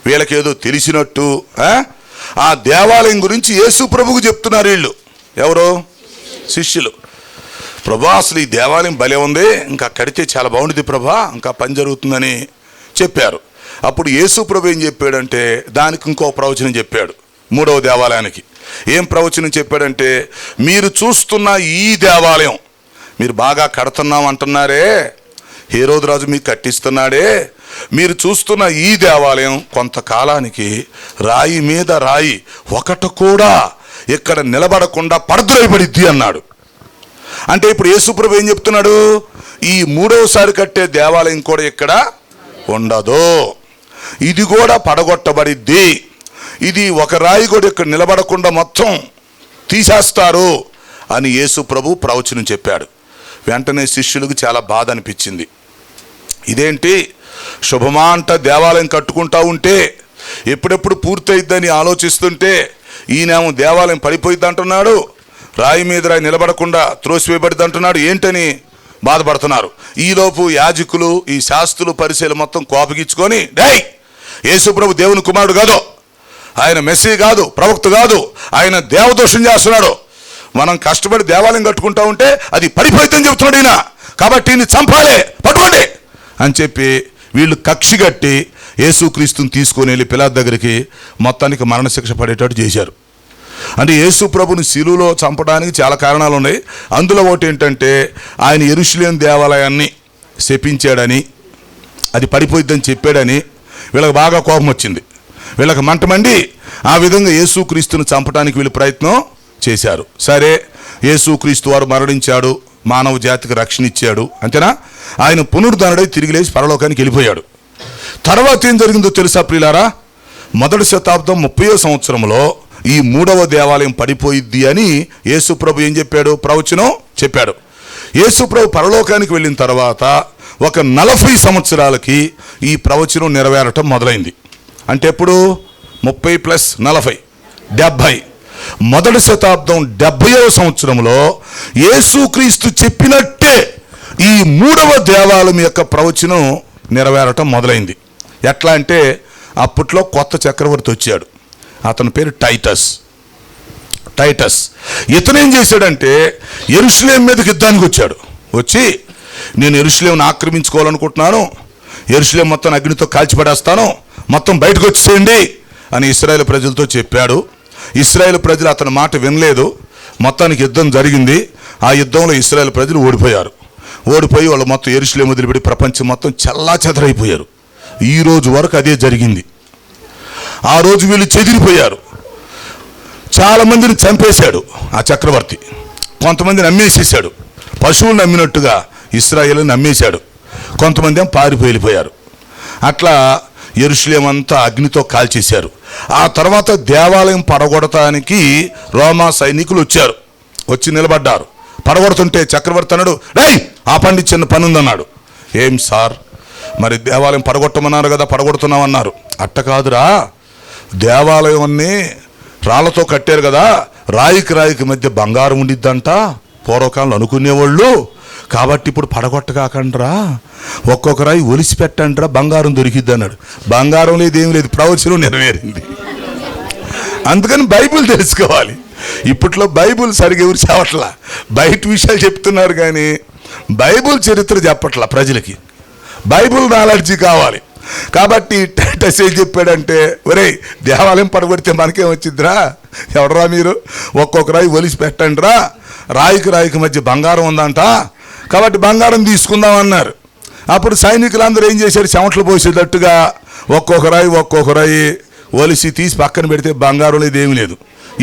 వీళ్ళకేదో తెలిసినట్టు ఆ దేవాలయం గురించి యేసు ప్రభుకు చెప్తున్నారు వీళ్ళు. ఎవరో శిష్యులు. ప్రభా అసలు ఈ దేవాలయం భలే ఉంది, ఇంకా కడితే చాలా బాగుంటుంది ప్రభా, ఇంకా పని జరుగుతుందని చెప్పారు. అప్పుడు యేసు ప్రభు ఏం చెప్పాడంటే దానికి ఇంకో ప్రవచనం చెప్పాడు. 3వ దేవాలయానికి ఏం ప్రవచనం చెప్పాడంటే, మీరు చూస్తున్న ఈ దేవాలయం మీరు బాగా కడుతున్నాం అంటున్నారే, హేరోదు రాజు మీకు కట్టిస్తున్నాడే, మీరు చూస్తున్న ఈ దేవాలయం కొంతకాలానికి రాయి మీద రాయి ఒకటి కూడా ఇక్కడ నిలబడకుండా పడద్రోయబడిద్ది అన్నాడు. అంటే ఇప్పుడు యేసుప్రభు ఏం చెప్తున్నాడు, ఈ 3వసారి కట్టే దేవాలయం కూడా ఇక్కడ ఉండదు, ఇది కూడా పడగొట్టబడిద్ది, ఇది ఒక రాయి కూడా ఇక్కడ నిలబడకుండా మొత్తం తీసేస్తారు అని యేసు ప్రభు ప్రవచనం చెప్పాడు. వెంటనే శిష్యులకు చాలా బాధ అనిపించింది. ఇదేంటి శుభమా అంట దేవాలయం కట్టుకుంటా ఉంటే ఎప్పుడెప్పుడు పూర్తయిద్దని ఆలోచిస్తుంటే ఈయనేమో దేవాలయం పడిపోయిద్ది అంటున్నాడు, రాయి మీద రాయి నిలబడకుండా త్రోసివేయబడిద్ది అంటున్నాడు, ఏంటని బాధపడుతున్నారు. ఈలోపు యాజకులు ఈ శాస్త్రులు పరిశీలు మొత్తం కోపగించుకొని, డేయ్ యేసు ప్రభు దేవుని కుమారుడు కాదు, ఆయన మెస్సీ కాదు, ప్రవక్త కాదు, ఆయన దేవదోషం చేస్తున్నాడు, మనం కష్టపడి దేవాలయం కట్టుకుంటా ఉంటే అది పడిపోయిద్దని చెబుతున్నాడు ఈయన, కాబట్టి ఈయన్ని చంపాలి, పట్టుకోండి అని చెప్పి వీళ్ళు కక్షి కట్టి యేసుక్రీస్తుని తీసుకొని వెళ్ళి పిలాతు దగ్గరికి మొత్తానికి మరణశిక్ష పడేటట్టు చేశారు. అంటే యేసు ప్రభుని శిలువలో చంపడానికి చాలా కారణాలు ఉన్నాయి. అందులో ఒకటి ఏంటంటే ఆయన యెరూషలేము దేవాలయాన్ని శపించాడని, అది పడిపోయిద్దని చెప్పాడని వీళ్ళకి బాగా కోపం వచ్చింది. వీళ్ళకి మంటమండి ఆ విధంగా యేసుక్రీస్తుని చంపడానికి వీళ్ళు ప్రయత్నం చేశారు. సరే, యేసుక్రీస్తు వారు మరణించాడు, మానవ జాతికి రక్షణ ఇచ్చాడు, అంతేనా, ఆయన పునరుద్ధరణై తిరిగి లేచి పరలోకానికి వెళ్ళిపోయాడు. తర్వాత ఏం జరిగిందో తెలుసా ప్రియులారా, 1వ శతాబ్దం 30వ సంవత్సరంలో ఈ 3వ దేవాలయం పడిపోయిద్ది అని యేసు ప్రభు ఏం చెప్పాడు, ప్రవచనం చెప్పాడు. యేసు ప్రభు పరలోకానికి వెళ్ళిన తర్వాత ఒక 40 సంవత్సరాలకి ఈ ప్రవచనం నెరవేరటం మొదలైంది. అంటే ఎప్పుడు 30 + 40 70. 1వ శతాబ్దం 70వ సంవత్సరంలో యేసుక్రీస్తు చెప్పినట్టే ఈ 3వ దేవాలయం యొక్క ప్రవచనం నెరవేరటం మొదలైంది. ఎట్లా అంటే అప్పట్లో కొత్త చక్రవర్తి వచ్చాడు, అతని పేరు టైటస్. ఇతనేం చేశాడంటే యెరూషలేము మీదకి యుద్ధానికి వచ్చాడు. వచ్చి నేను యెరూషలేమును ఆక్రమించుకోవాలనుకుంటున్నాను, యెరూషలేము మొత్తం అగ్నితో కాల్చిపడేస్తాను, మొత్తం బయటకు వచ్చేయండి అని ఇశ్రాయేలు ప్రజలతో చెప్పాడు. ఇశ్రాయేలు ప్రజలు అతని మాట వినలేదు. మొత్తానికి యుద్ధం జరిగింది. ఆ యుద్ధంలో ఇశ్రాయేలు ప్రజలు ఓడిపోయి వాళ్ళు మొత్తం యెరూషలేము వదిలిపెట్టి ప్రపంచం మొత్తం చెల్లాచెదరైపోయారు. ఈ రోజు వరకు అదే జరిగింది. ఆ రోజు వీళ్ళు చెదిరిపోయారు. చాలామందిని చంపేశాడు ఆ చక్రవర్తి. కొంతమందిని అమ్మేసేసాడు. పశువులను అమ్మినట్టుగా ఇశ్రాయేలుని అమ్మేశాడు. కొంతమంది ఏమో పారిపోయి వెళ్ళిపోయారు. అట్లా యెరూషలేము అంతా అగ్నితో కాల్చేశారు. ఆ తర్వాత దేవాలయం పడగొడటానికి రోమా సైనికులు వచ్చి నిలబడ్డారు. పడగొడుతుంటే చక్రవర్తి అన్నాడు, డై ఆపండి, చిన్న పని ఉందన్నాడు. ఏం సార్, మరి దేవాలయం పడగొట్టమన్నారు కదా, పడగొడుతున్నామన్నారు. అట్ట కాదురా, దేవాలయం అన్నీ రాళ్లతో కట్టారు కదా, రాయికి మధ్య బంగారం ఉండిద్దంట పూర్వకాలంలో అనుకునేవాళ్ళు. కాబట్టి ఇప్పుడు పడగొట్టకాకండ్రా, ఒక్కొక్క రాయి ఒలిసి పెట్టండ్రా, బంగారం దొరికిద్ది అన్నాడు. బంగారం లేదు, ఏం లేదు, ప్రవచనం నెరవేరింది. అందుకని బైబిల్ తెలుసుకోవాలి. ఇప్పట్లో బైబిల్ సరిగ్గా ఎవరు చెప్పట్లా, బయట విషయాలు చెప్తున్నారు కానీ బైబిల్ చరిత్ర చెప్పట్లా ప్రజలకి. బైబిల్ నాలెడ్జీ కావాలి. కాబట్టి టైటస్ ఏం చెప్పాడంటే, ఒరేయ్ దేవాలయం పడగొడితే మనకేం వచ్చిందిరా, ఎవడరా మీరు, ఒక్కొక్క రాయి ఒలిసి పెట్టండి రా, రాయికి మధ్య బంగారం ఉందంట, కాబట్టి బంగారం తీసుకుందాం అన్నారు. అప్పుడు సైనికులందరూ ఏం చేశారు, చెమటలు పోసేటట్టుగా ఒక్కొక్క రాయి ఒలిసి తీసి పక్కన పెడితే బంగారం లేదు, ఏమీ లేదు.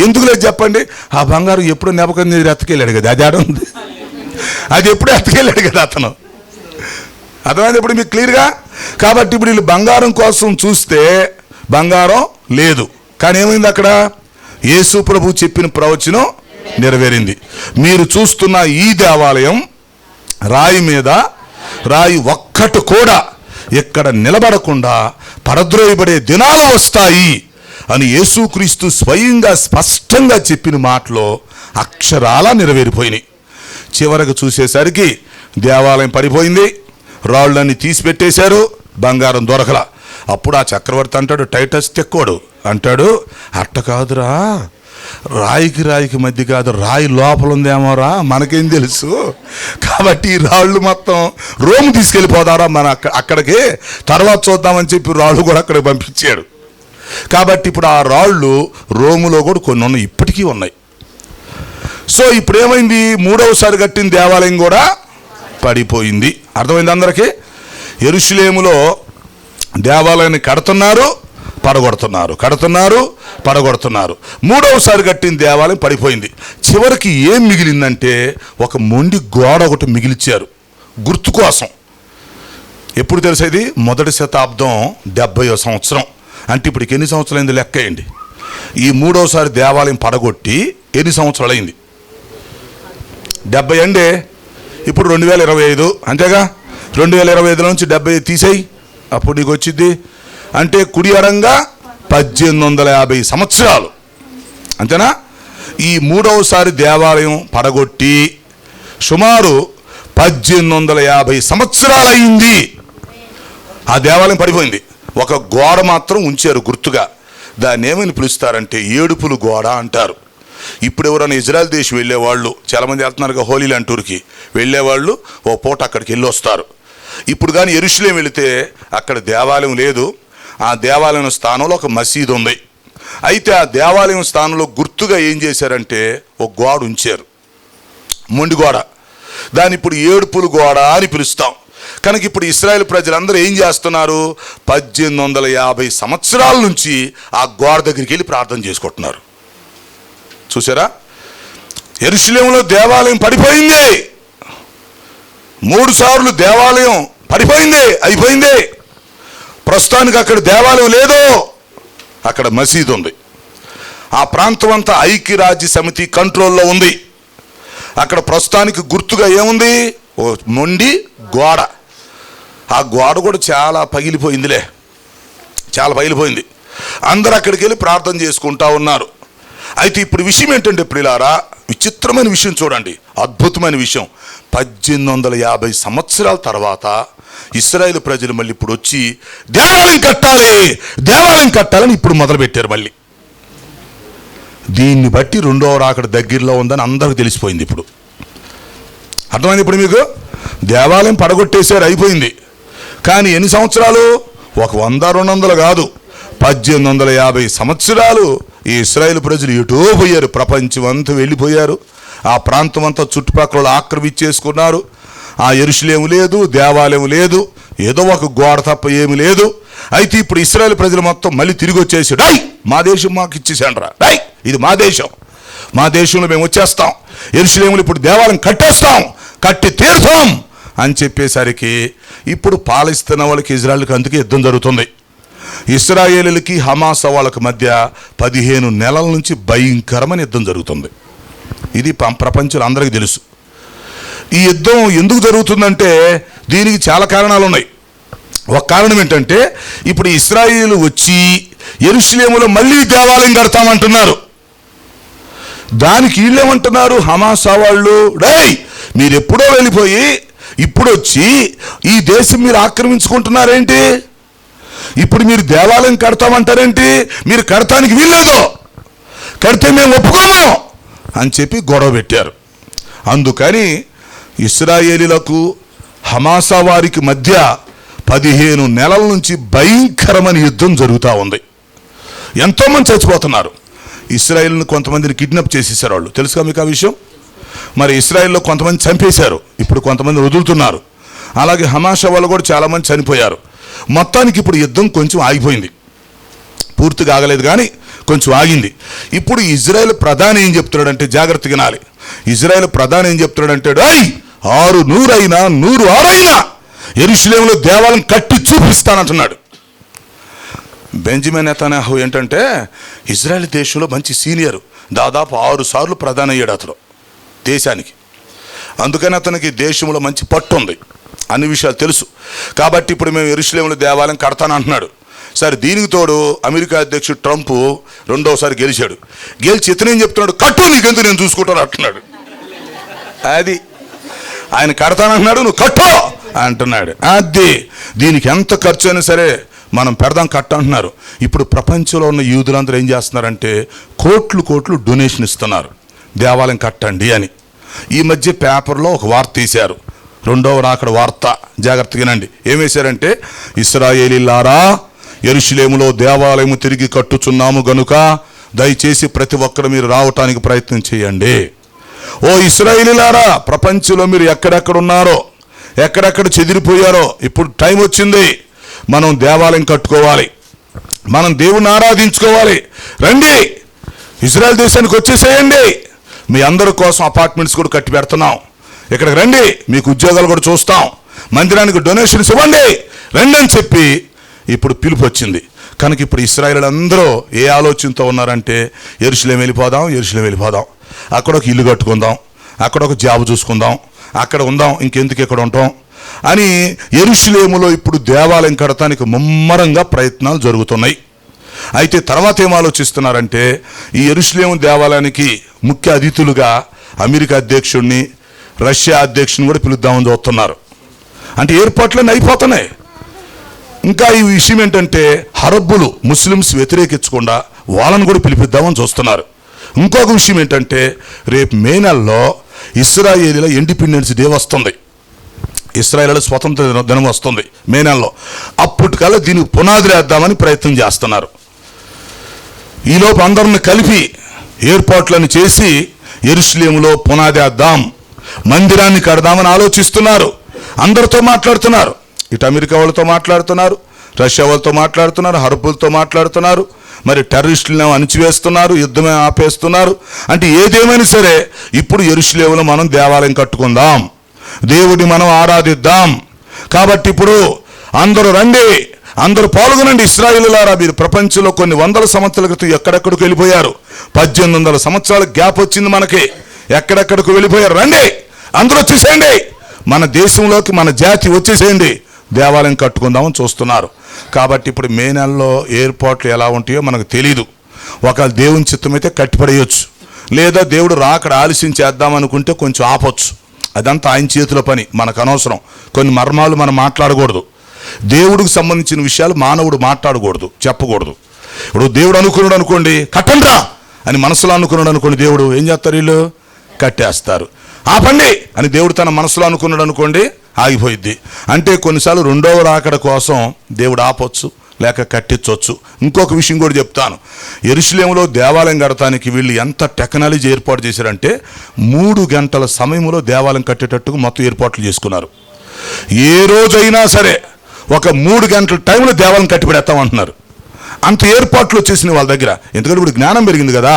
ఎందుకు లేదు చెప్పండి, ఆ బంగారం ఎప్పుడు నెబుకద్నెజరు ఎత్తుకెళ్ళాడు కదా, అది ఆడ ఉంది, అది ఎప్పుడు ఎత్తుకెళ్ళాడు కదా అతను. అర్థమైంది ఇప్పుడు మీకు క్లియర్గా. కాబట్టి ఇప్పుడు వీళ్ళు బంగారం కోసం చూస్తే బంగారం లేదు. కానీ ఏమైంది అక్కడ, యేసు ప్రభు చెప్పిన ప్రవచనం నెరవేరింది. మీరు చూస్తున్న ఈ దేవాలయం రాయి మీద రాయి ఒక్కటి కూడా ఎక్కడ నిలబడకుండా పడద్రోయబడే దినాలు వస్తాయి అని యేసుక్రీస్తు స్వయంగా స్పష్టంగా చెప్పిన మాటలో అక్షరాలా నెరవేరిపోయినాయి. చివరకు చూసేసరికి దేవాలయం పడిపోయింది, రాళ్ళని తీసిపెట్టేశారు, బంగారం దొరకల. అప్పుడు ఆ చక్రవర్తి అంటాడు, టైటస్ తెక్కోడు అంటాడు, అట్ట కాదురా, రాయికి మధ్య కాదు, రాయి లోపల ఉందేమోరా, మనకేం తెలుసు. కాబట్టి ఈ రాళ్ళు మొత్తం రోమ్ తీసుకెళ్ళిపోతారా మన అక్కడికి, తర్వాత చూద్దామని చెప్పి రాళ్ళు కూడా అక్కడికి పంపించాడు. కాబట్టి ఇప్పుడు ఆ రాళ్ళు రోములో కూడా కొన్ని ఉన్నాయి, ఇప్పటికీ ఉన్నాయి. సో ఇప్పుడు ఏమైంది, మూడవసారి కట్టిన దేవాలయం కూడా పడిపోయింది. అర్థమైంది అందరికీ. యెరూషలేములో దేవాలయాన్ని కడుతున్నారు, పడగొడుతున్నారు. మూడవసారి కట్టిన దేవాలయం పడిపోయింది. చివరికి ఏం మిగిలిందంటే ఒక మొండి గోడ ఒకటి మిగిలిచ్చారు గుర్తు కోసం. ఎప్పుడు తెలిసేది, మొదటి శతాబ్దం 70వ సంవత్సరం. అంటే ఇప్పటికి ఎన్ని సంవత్సరాలు అయింది లెక్కేయండి. ఈ మూడవసారి దేవాలయం పడగొట్టి ఎన్ని సంవత్సరాలు అయింది? 70 అండి. ఇప్పుడు 2025 అంతేగా. 2025 నుంచి 70 తీసేయి, అప్పుడు నీకు వచ్చింది అంటే కుడి అడంగా 1850 సంవత్సరాలు అంతేనా. ఈ మూడవసారి దేవాలయం పడగొట్టి సుమారు 1850 సంవత్సరాలు అయింది. ఆ దేవాలయం పడిపోయింది. ఒక గోడ మాత్రం ఉంచారు గుర్తుగా. దాన్ని ఏమని పిలుస్తారంటే ఏడుపుల గోడ అంటారు. ఇప్పుడు ఎవరైనా ఇజ్రాయెల్ దేశం వెళ్ళేవాళ్ళు, చాలామంది వెళ్తున్నారు హోలీ ల్యాండ్ టూర్కి, వెళ్ళేవాళ్ళు ఓ పూట అక్కడికి వెళ్ళి వస్తారు. ఇప్పుడు కానీ యెరూషలేము వెళితే అక్కడ దేవాలయం లేదు. ఆ దేవాలయం స్థానంలో ఒక మసీదు ఉంది. అయితే ఆ దేవాలయం స్థానంలో గుర్తుగా ఏం చేశారంటే ఒక గోడ ఉంచారు, మొండి గోడ. దాన్ని ఇప్పుడు ఏడుపుల గోడ అని పిలుస్తాం. కనుక ఇప్పుడు ఇశ్రాయేల్ ప్రజలందరూ ఏం చేస్తున్నారు, 1850 సంవత్సరాల నుంచి ఆ గోడ దగ్గరికి వెళ్ళి ప్రార్థన చేసుకుంటున్నారు. చూసారా, యెరూషలేములో దేవాలయం పడిపోయింది. 3 సార్లు దేవాలయం పడిపోయింది, అయిపోయింది. ప్రస్తుతానికి అక్కడ దేవాలయం లేదు, అక్కడ మసీదు ఉంది. ఆ ప్రాంతం అంతా ఐక్యరాజ్య సమితి కంట్రోల్లో ఉంది. అక్కడ ప్రస్తుతానికి గుర్తుగా ఏముంది, ఓ మొండి గోడ. ఆ గోడ కూడా చాలా పగిలిపోయిందిలే, చాలా పగిలిపోయింది. అందరూ అక్కడికి వెళ్ళి ప్రార్థన చేసుకుంటా ఉన్నారు. అయితే ఇప్పుడు విషయం ఏంటంటే ప్రియులారా, విచిత్రమైన విషయం చూడండి, అద్భుతమైన విషయం. 1850 సంవత్సరాల తర్వాత ఇశ్రాయేలు ప్రజలు మళ్ళీ ఇప్పుడు వచ్చి దేవాలయం కట్టాలని ఇప్పుడు మొదలుపెట్టారు మళ్ళీ. దీన్ని బట్టి రెండవ రాకడ దగ్గరలో ఉందని అందరికి తెలిసిపోయింది. ఇప్పుడు అర్థమైంది. ఇప్పుడు మీకు దేవాలయం పడగొట్టేశారు, అయిపోయింది. కానీ ఎన్ని సంవత్సరాలు, ఒక 100-200 కాదు, 1850 సంవత్సరాలు ఈ ఇశ్రాయేలు ప్రజలు ఎటో పోయారు, ప్రపంచం అంతా వెళ్ళిపోయారు. ఆ ప్రాంతం అంతా చుట్టుపక్కల ఆక్రమించేసుకున్నారు. ఆ యెరూషలేము లేదు, దేవాలయం లేదు, ఏదో ఒక గోడ తప్ప ఏమి లేదు. అయితే ఇప్పుడు ఇశ్రాయేలు ప్రజలు మొత్తం మళ్ళీ తిరిగి వచ్చేసి, డై మా దేశం మాకు ఇచ్చేసాండ్రా, డై ఇది మా దేశం, మా దేశంలో మేము వచ్చేస్తాం, యెరూషలేములో ఇప్పుడు దేవాలయం కట్టేస్తాం, కట్టి తీరుతాం అని చెప్పేసరికి ఇప్పుడు పాలస్తీనా వాళ్ళకి ఇజ్రాయెల్కి అందుకే యుద్ధం జరుగుతుంది. ఇశ్రాయేలులకి హమాస్ వాళ్ళకి మధ్య 15 నెలల నుంచి భయంకరమైన యుద్ధం జరుగుతుంది. ఇది ప్రపంచంలో అందరికీ తెలుసు. ఈ యుద్ధం ఎందుకు జరుగుతుందంటే దీనికి చాలా కారణాలు ఉన్నాయి. ఒక కారణం ఏంటంటే ఇప్పుడు ఇశ్రాయేలు వచ్చి యెరూషలేములో మళ్ళీ దేవాలయం కడతామంటున్నారు. దానికి వీళ్ళేమంటున్నారు, హమాస్ వాళ్ళు, డై మీరు ఎప్పుడో వెళ్ళిపోయి ఇప్పుడు వచ్చి ఈ దేశం మీరు ఆక్రమించుకుంటున్నారేంటి, ఇప్పుడు మీరు దేవాలయం కడతామంటారేంటి, మీరు కడతానికి వీల్లేదు, కడితే మేము ఒప్పుకోము అని చెప్పి గొడవ పెట్టారు. అందుకని ఇశ్రాయేలీలకు హమాసా వారికి మధ్య 15 నెలల నుంచి భయంకరమైన యుద్ధం జరుగుతూ ఉంది. ఎంతోమంది చచ్చిపోతున్నారు. ఇశ్రాయేల్ని కొంతమందిని కిడ్నాప్ చేసేసారు వాళ్ళు, తెలుసుగా మీకు ఆ విషయం. మరి ఇశ్రాయేల్లో కొంతమంది చంపేశారు, ఇప్పుడు కొంతమంది వదులుతున్నారు. అలాగే హమాసా వాళ్ళు కూడా చాలామంది చనిపోయారు. మొత్తానికి ఇప్పుడు యుద్ధం కొంచెం ఆగిపోయింది, పూర్తిగా ఆగలేదు కానీ కొంచెం ఆగింది. ఇప్పుడు ఇజ్రాయెల్ ప్రధాని ఏం చెప్తున్నాడంటే, జాగ్రత్తగా వినాలి, ఇజ్రాయెల్ ప్రధాని ఏం చెప్తున్నాడంటే, 600 అయినా 106 అయినా యెరూషలేములో దేవాలయం కట్టి చూపిస్తానంటున్నాడు. బెంజమిన్ నెతన్యాహు ఏంటంటే ఇజ్రాయెల్ దేశంలో మంచి సీనియర్, దాదాపు 6 సార్లు ప్రధాని అయ్యాడు అతను దేశానికి. అందుకని అతనికి దేశంలో మంచి పట్టు ఉంది, అన్ని విషయాలు తెలుసు. కాబట్టి ఇప్పుడు మేము యెరూషలేములో దేవాలయం కడతానంటున్నాడు. సరే, దీనికి తోడు అమెరికా అధ్యక్షుడు ట్రంప్ రెండోసారి గెలిచాడు. గెలిచి ఇతనేం చెప్తున్నాడు, కట్టు నీకెందుకు నేను చూసుకుంటాను అంటున్నాడు. అది ఆయన కడతానంటున్నాడు, నువ్వు కట్టు అంటున్నాడు. అది దీనికి ఎంత ఖర్చు అయినా సరే మనం పెడదాం కట్ట అంటున్నారు. ఇప్పుడు ప్రపంచంలో ఉన్న యూదులందరూ ఏం చేస్తున్నారంటే కోట్లు డొనేషన్ ఇస్తున్నారు, దేవాలయం కట్టండి అని. ఈ మధ్య పేపర్లో ఒక వార్త తీశారు, రెండవ రాకడ వార్త, జాగ్రత్తగా వినండి. ఏం వేశారంటే, ఇశ్రాయేలీలారా యెరూషలేములో దేవాలయము తిరిగి కట్టుచున్నాము గనుక దయచేసి ప్రతి ఒక్కరు మీరు రావటానికి ప్రయత్నం చేయండి. ఓ ఇశ్రాయేలీలారా, ప్రపంచంలో మీరు ఎక్కడెక్కడ ఉన్నారో, ఎక్కడెక్కడ చెదిరిపోయారో, ఇప్పుడు టైం వచ్చింది, మనం దేవాలయం కట్టుకోవాలి, మనం దేవుణ్ణి ఆరాధించుకోవాలి, రండి ఇజ్రాయెల్ దేశానికి వచ్చేసేయండి, మీ అందరి కోసం అపార్ట్మెంట్స్ కూడా కట్టి పెడుతున్నాం, ఇక్కడికి రండి, మీకు ఉద్యోగాలు కూడా చూస్తాం, మందిరానికి డొనేషన్స్ ఇవ్వండి, రండి అని చెప్పి ఇప్పుడు పిలుపు వచ్చింది. కనుక ఇప్పుడు ఇశ్రాయేలు అందరూ ఏ ఆలోచనతో ఉన్నారంటే, యెరూషలేము వెళ్ళిపోదాం, అక్కడ ఒక ఇల్లు కట్టుకుందాం, అక్కడ ఒక జాబ్ చూసుకుందాం, అక్కడ ఉందాం, ఇంకెందుకు ఇక్కడ ఉంటాం అని యెరూషలేములో ఇప్పుడు దేవాలయం కడటానికి ముమ్మరంగా ప్రయత్నాలు జరుగుతున్నాయి. అయితే తర్వాత ఏం ఆలోచిస్తున్నారంటే, ఈ యెరూషలేము దేవాలయానికి ముఖ్య అతిథులుగా అమెరికా అధ్యక్షుడిని, రష్యా అధ్యక్షుడిని కూడా పిలుద్దామని చూస్తున్నారు. అంటే ఏర్పాట్లన్నీ అయిపోతున్నాయి. ఇంకా ఈ విషయం ఏంటంటే, అరబ్బులు ముస్లిమ్స్ వ్యతిరేకించకుండా వాళ్ళని కూడా పిలిపిద్దామని చూస్తున్నారు. ఇంకొక విషయం ఏంటంటే, రేపు మే నెలలో ఇశ్రాయేలీల ఇండిపెండెన్స్ డే వస్తుంది, ఇశ్రాయేలీల స్వతంత్ర దినం వస్తుంది మే నెలలో. అప్పటికల్లా దీనికి పునాదులు వేద్దామని ప్రయత్నం చేస్తున్నారు. ఈలోపు అందరిని కలిపి ఏర్పాట్లను చేసి యెరూషలేములో పునాది వేద్దాం, మందిరాన్ని కడదామని ఆలోచిస్తున్నారు. అందరితో మాట్లాడుతున్నారు, ఇటు అమెరికా వాళ్ళతో మాట్లాడుతున్నారు, రష్యా వాళ్ళతో మాట్లాడుతున్నారు, అరబ్బులతో మాట్లాడుతున్నారు, మరి టెర్రరిస్టులను అణిచివేస్తున్నారు, యుద్ధమే ఆపేస్తున్నారు. అంటే ఏదేమైనా సరే ఇప్పుడు యెరూషలేములో మనం దేవాలయం కట్టుకుందాం, దేవుడిని మనం ఆరాధిద్దాం. కాబట్టి ఇప్పుడు అందరూ రండి, అందరూ పాల్గొనండి. ఇశ్రాయేలులారా, మీరు ప్రపంచంలో కొన్ని వందల సంవత్సరాల క్రితం ఎక్కడెక్కడికి వెళ్ళిపోయారు, 1800 సంవత్సరాల గ్యాప్ వచ్చింది మనకి, ఎక్కడెక్కడికి వెళ్ళిపోయారు, రండి అందరూ వచ్చేసేయండి, మన దేశంలోకి మన జాతి వచ్చేసేయండి, దేవాలయం కట్టుకుందామని చూస్తున్నారు. కాబట్టి ఇప్పుడు మే నెలలో ఏర్పాట్లు ఎలా ఉంటాయో మనకు తెలీదు. ఒకవేళ దేవుని చిత్తమైతే కట్టిపడేయచ్చు, లేదా దేవుడు రాకడ ఆలస్యం చేద్దామనుకుంటే కొంచెం ఆపొచ్చు. అదంతా ఆయన చేతిలో పని, మనకు అనవసరం. కొన్ని మర్మాలు మనం మాట్లాడకూడదు, దేవుడికి సంబంధించిన విషయాలు మానవుడు మాట్లాడకూడదు, చెప్పకూడదు. ఇప్పుడు దేవుడు అనుకున్నాడు అనుకోండి, కట్టండ్రా అని మనసులో అనుకున్నాడు అనుకోండి, దేవుడు ఏం చేస్తారు, వీళ్ళు కట్టేస్తారు. ఆపండి అని దేవుడు తన మనసులో అనుకున్నాడు అనుకోండి, ఆగిపోయిద్ది. అంటే కొన్నిసార్లు రెండవ రాకడ కోసం దేవుడు ఆపొచ్చు, లేక కట్టించవచ్చు. ఇంకొక విషయం కూడా చెప్తాను. యెరూషలేములో దేవాలయం కడటానికి వీళ్ళు ఎంత టెక్నాలజీ ఏర్పాటు చేశారంటే 3 గంటల సమయంలో దేవాలయం కట్టేటట్టుగా మొత్తం ఏర్పాట్లు చేసుకున్నారు. ఏ రోజైనా సరే ఒక 3 గంటల టైంలో దేవాలయం కట్టిపెడతామంటున్నారు. అంత ఏర్పాట్లు వచ్చేసినాయి వాళ్ళ దగ్గర. ఎందుకంటే ఇప్పుడు జ్ఞానం పెరిగింది కదా.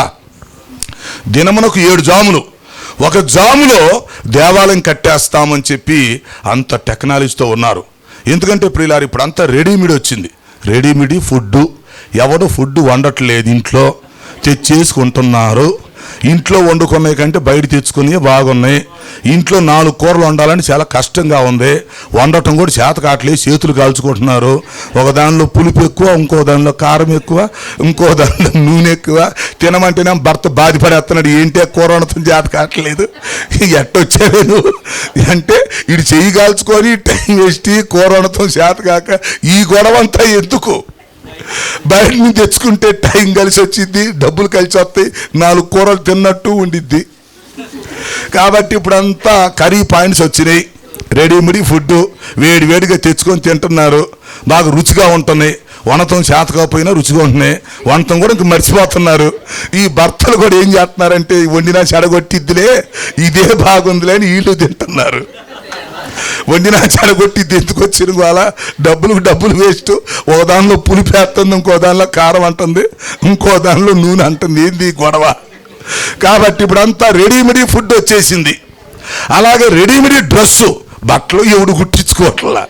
దినమునకు 7 జాములు, ఒక జాములో దేవాలయం కట్టేస్తామని చెప్పి అంత టెక్నాలజీతో ఉన్నారు. ఎందుకంటే ప్రియులారు ఇప్పుడు అంతా రెడీమేడ్ వచ్చింది. రెడీమేడ్ ఫుడ్డు, ఎవడు ఫుడ్ వండట్లేదు, ఇంట్లో తెచ్చేసుకుంటున్నారు. ఇంట్లో వండుకునే కంటే బయట తెచ్చుకుని బాగున్నాయి. ఇంట్లో 4 కూరలు వండాలని చాలా కష్టంగా ఉంది. వండటం కూడా చేత కావట్లేదు, చేతులు కాల్చుకుంటున్నారు. ఒక దానిలో పులుపు ఎక్కువ, ఇంకో దానిలో కారం ఎక్కువ, ఇంకో దానిలో నూనె ఎక్కువ. తినమంటేనే భర్త బాధపడేస్తున్నాడు, ఏంటి కూర వండటం చేత కావట్లేదు, ఎట్టొచ్చావే నువ్వు అంటే ఇటు చెయ్యి కాల్చుకొని టైం వేస్ట్, కూర వండటం చేత కాక ఈ గొడవ అంతా ఎందుకు? బయట నుంచి తెచ్చుకుంటే టైం కలిసి వచ్చింది, డబ్బులు కలిసి వస్తాయి, 4 కూరలు తిన్నట్టు ఉండిద్ది. కాబట్టి ఇప్పుడంతా కర్రీ పాయింట్స్ వచ్చినాయి. రెడీమేడ్ ఫుడ్ వేడిగా తెచ్చుకొని తింటున్నారు, బాగా రుచిగా ఉంటున్నాయి. వండటం చేతకపోయినా రుచిగా ఉంటున్నాయి, వండటం కూడా ఇంక మర్చిపోతున్నారు. ఈ భర్తలు కూడా ఏం చేస్తున్నారంటే వండినా చెడగొట్టిద్దిలే, ఇదే బాగుందిలే అని వీళ్ళు తింటున్నారు. వండినా చెడగొట్టి తెచ్చుకొచ్చిన వాళ్ళ డబ్బులు వేస్ట్. ఒక దానిలో పులిపి వేస్తుంది, ఇంకో దానిలో కారం అంటుంది, ఇంకో దానిలో నూనె అంటుంది. ఏంది గొడవ? కాబట్టి ఇప్పుడు అంతా రెడీమేడ్ ఫుడ్ వచ్చేసింది. అలాగే రెడీమేడ్ డ్రెస్సు, బట్టలు ఎవడు కుట్టించుకోవట్లా.